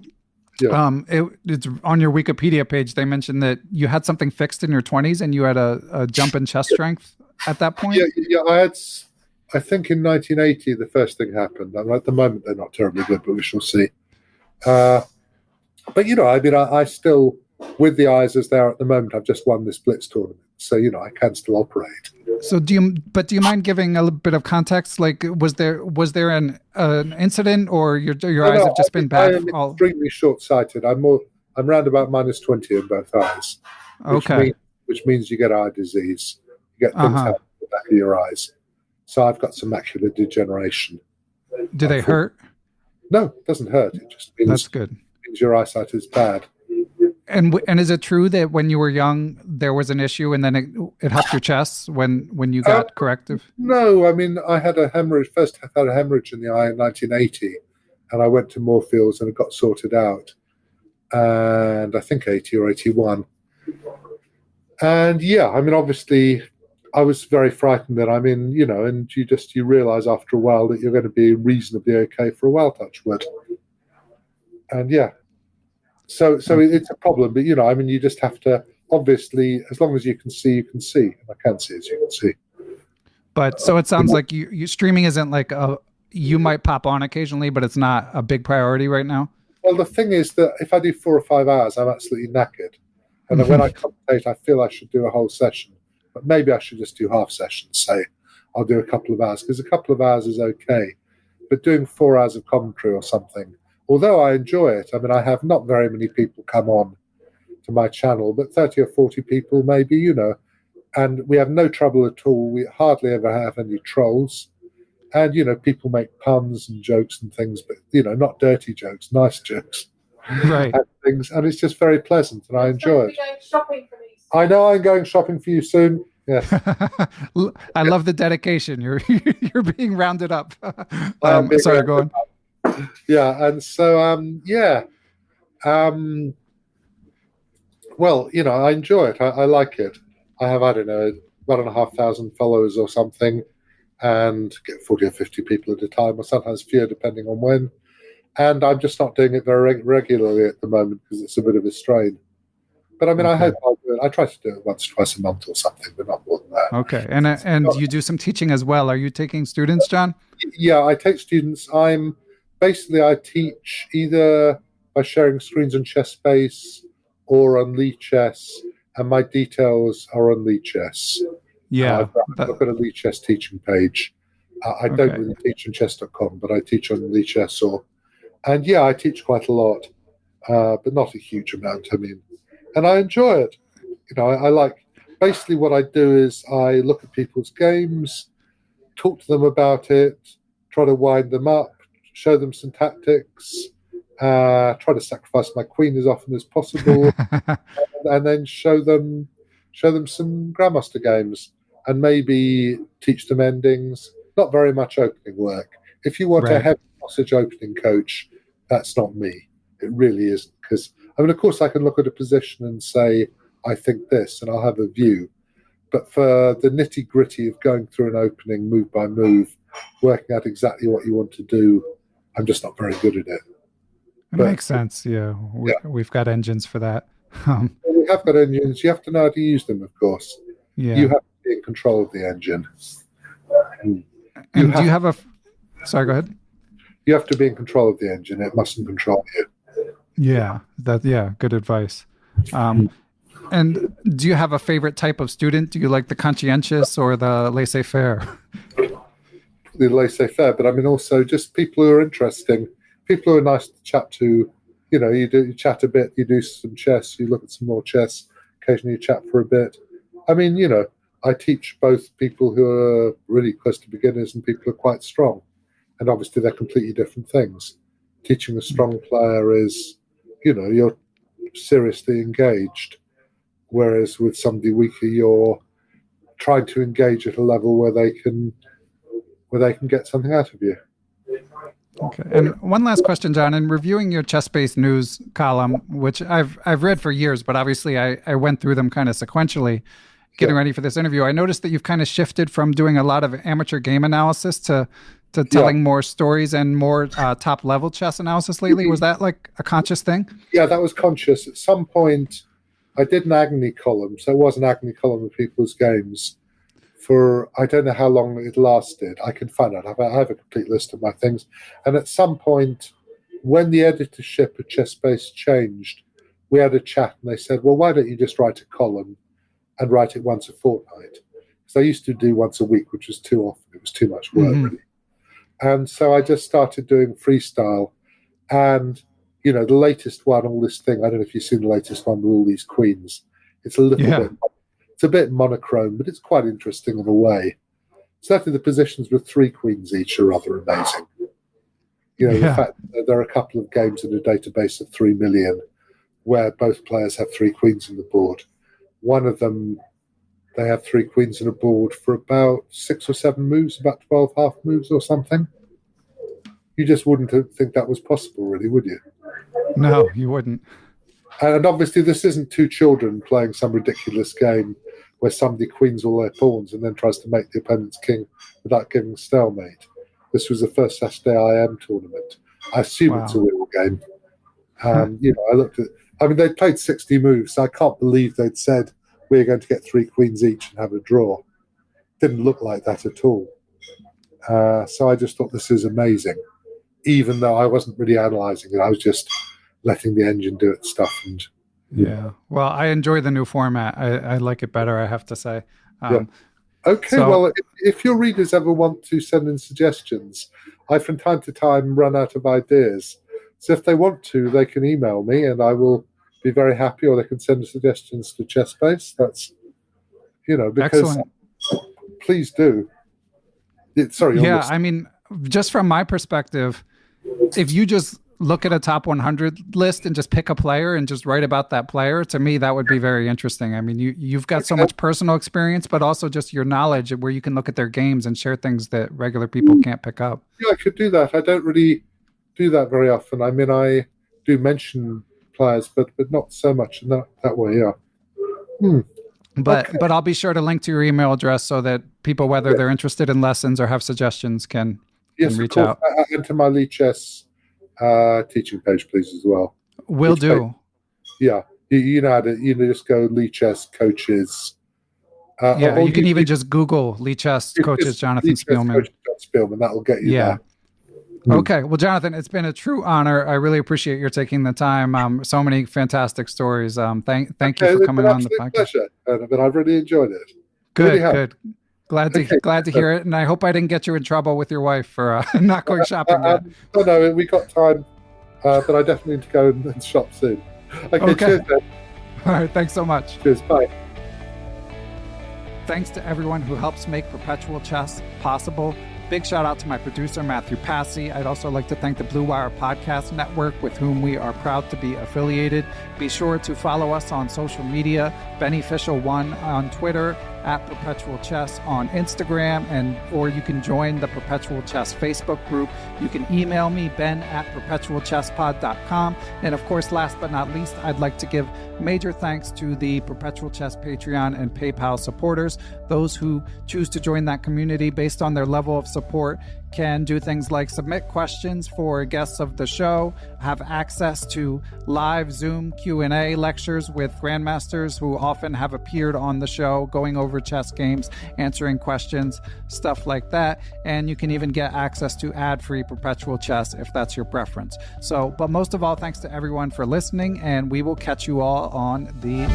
it's on your Wikipedia page. They mentioned that you had something fixed in your 20s, and you had a jump in chess strength at that point. I think in 1980 the first thing happened. At the moment they're not terribly good, but we shall see. But I still, with the eyes as they are at the moment, I've just won this Blitz tournament, so I can still operate. So do you mind giving a little bit of context? Like, was there an incident, or your eyes have just been bad? I am extremely short-sighted. I'm round about -20 in both eyes. Which means you get eye disease. You get things happening in the back of your eyes. So I've got some macular degeneration. Do they hurt? No, it doesn't hurt. It just means that's good. Means your eyesight is bad. And is it true that when you were young there was an issue, and then it helped your chess when you got corrective? No, I mean, I had a hemorrhage. First, I had a hemorrhage in the eye in 1980, and I went to Moorfields and it got sorted out. And I think 80 or 81. And obviously, I was very frightened that and you realize after a while that you're going to be reasonably okay for a while, touch wood. And so it's a problem, but you just have to, obviously, as long as you can see, and I can see as you can see. But so it sounds like you streaming isn't like you might pop on occasionally, but it's not a big priority right now. Well, the thing is that if I do 4 or 5 hours, I'm absolutely knackered, and then when I commentate, I feel I should do a whole session. But maybe I should just do half sessions, say I'll do a couple of hours, because a couple of hours is okay. But doing 4 hours of commentary or something, although I enjoy it, I mean, I have not very many people come on to my channel, but 30 or 40 people maybe, and we have no trouble at all. We hardly ever have any trolls. And, people make puns and jokes and things, but, not dirty jokes, nice jokes. Right. And things, and it's just very pleasant, and I enjoy it. Going shopping for me. I know I'm going shopping for you soon. Yes. I love the dedication. You're being rounded up. Sorry, go on. Yeah, and so well, I enjoy it. I like it. I have, I don't know, 1,500 followers or something, and get 40 or 50 people at a time, or sometimes fewer depending on when. And I'm just not doing it very regularly at the moment because it's a bit of a strain. But I mean, I hope I'll do it. I try to do it once, twice a month or something, but not more than that. Okay. And you do some teaching as well. Are you taking students, John? Yeah, I take students. I teach either by sharing screens on Chessbase or on Chess, and my details are on Chess. Yeah. I've got a Chess teaching page. I don't really teach on chess.com, but I teach on Chess. And I teach quite a lot, but not a huge amount. I mean, and I enjoy it. I like, basically what I do is I look at people's games, talk to them about it, try to wind them up, show them some tactics, try to sacrifice my queen as often as possible, and then show them some Grandmaster games, and maybe teach them endings. Not very much opening work. If you want a heavy sausage opening coach, that's not me. It really isn't, because I mean, of course, I can look at a position and say, I think this, and I'll have a view. But for the nitty-gritty of going through an opening move by move, working out exactly what you want to do, I'm just not very good at it. It makes sense, yeah. We've got engines for that. We have got engines. You have to know how to use them, of course. Yeah. You have to be in control of the engine. Sorry, go ahead. You have to be in control of the engine. It mustn't control you. Yeah, good advice. And do you have a favorite type of student? Do you like the conscientious or the laissez-faire? The laissez-faire, but I mean also just people who are interesting, people who are nice to chat to. You chat a bit, you do some chess, you look at some more chess, occasionally you chat for a bit. I mean, I teach both people who are really close to beginners and people who are quite strong. and obviously they're completely different things. Teaching a strong player is, you're seriously engaged, whereas with somebody weaker, you're trying to engage at a level where they can get something out of you. Okay. And one last question, John. In reviewing your Chessbase news column, which I've read for years, but obviously I went through them kind of sequentially, getting ready for this interview, I noticed that you've kind of shifted from doing a lot of amateur game analysis to telling more stories and more top-level chess analysis lately. Was that like a conscious thing? Yeah, that was conscious. At some point, I did an agony column, so it was an agony column of people's games for, I don't know how long it lasted. I can find out. I have a complete list of my things. And at some point, when the editorship of Chessbase changed, we had a chat and they said, well, why don't you just write a column and write it once a fortnight? Because I used to do once a week, which was too often. It was too much work, really. And so I just started doing freestyle. And, the latest one, all this thing, I don't know if you've seen the latest one with all these queens. It's a little bit monochrome, but it's quite interesting in a way. Certainly the positions with 3 queens each are rather amazing. The fact that there are a couple of games in a database of 3 million where both players have 3 queens on the board. One of them, they have 3 queens on a board for about 6 or 7 moves, about 12 half moves or something. You just wouldn't think that was possible, really, would you? No, you wouldn't. And obviously this isn't 2 children playing some ridiculous game where somebody queens all their pawns and then tries to make the opponent's king without giving stalemate. This was the first Saturday IM tournament. I assume it's a real game. I looked at, they played 60 moves, so I can't believe they'd said we're going to get 3 queens each and have a draw. Didn't look like that at all. So I just thought this is amazing, even though I wasn't really analysing it. I was just letting the engine do its stuff. And well, I enjoy the new format. I like it better, I have to say. Okay, well, if your readers ever want to send in suggestions, I from time to time run out of ideas. So if they want to, they can email me and I will be very happy, or they can send suggestions to Chessbase. That's, because excellent. Please do. Sorry. Just from my perspective, if you just look at a top 100 list and just pick a player and just write about that player, to me, that would be very interesting. You've got so much personal experience, but also just your knowledge where you can look at their games and share things that regular people can't pick up. Yeah, I could do that. I don't really do that very often. I do mention players, but not so much in that way, But I'll be sure to link to your email address so that people, whether they're interested in lessons or have suggestions, can reach out. And to my Lichess teaching page, please, as well. Will do. Yeah, you know how to just go Lichess coaches. You can even just Google Lichess coaches Jonathan Speelman. That'll get you there. Okay. Well, Jonathan, it's been a true honor. I really appreciate your taking the time. So many fantastic stories. Thank you for coming on the podcast. Pleasure, but I've really enjoyed it. Good, really good. Glad to hear it. And I hope I didn't get you in trouble with your wife for not going shopping yet. No, we got time, but I definitely need to go and shop soon. Okay. Cheers, then. All right. Thanks so much. Cheers. Bye. Thanks to everyone who helps make Perpetual Chess possible. Big shout out to my producer, Matthew Passy. I'd also like to thank the Blue Wire Podcast Network, with whom we are proud to be affiliated. Be sure to follow us on social media, Beneficial1 on Twitter, at Perpetual Chess on Instagram, or you can join the Perpetual Chess Facebook group. You can email me, ben@perpetualchesspod.com. And of course, last but not least, I'd like to give major thanks to the Perpetual Chess Patreon and PayPal supporters. Those who choose to join that community based on their level of support can do things like submit questions for guests of the show, have access to live Zoom Q&A lectures with grandmasters who often have appeared on the show, going over chess games, answering questions, stuff like that. And you can even get access to ad-free Perpetual Chess if that's your preference. But most of all, thanks to everyone for listening, and we will catch you all on the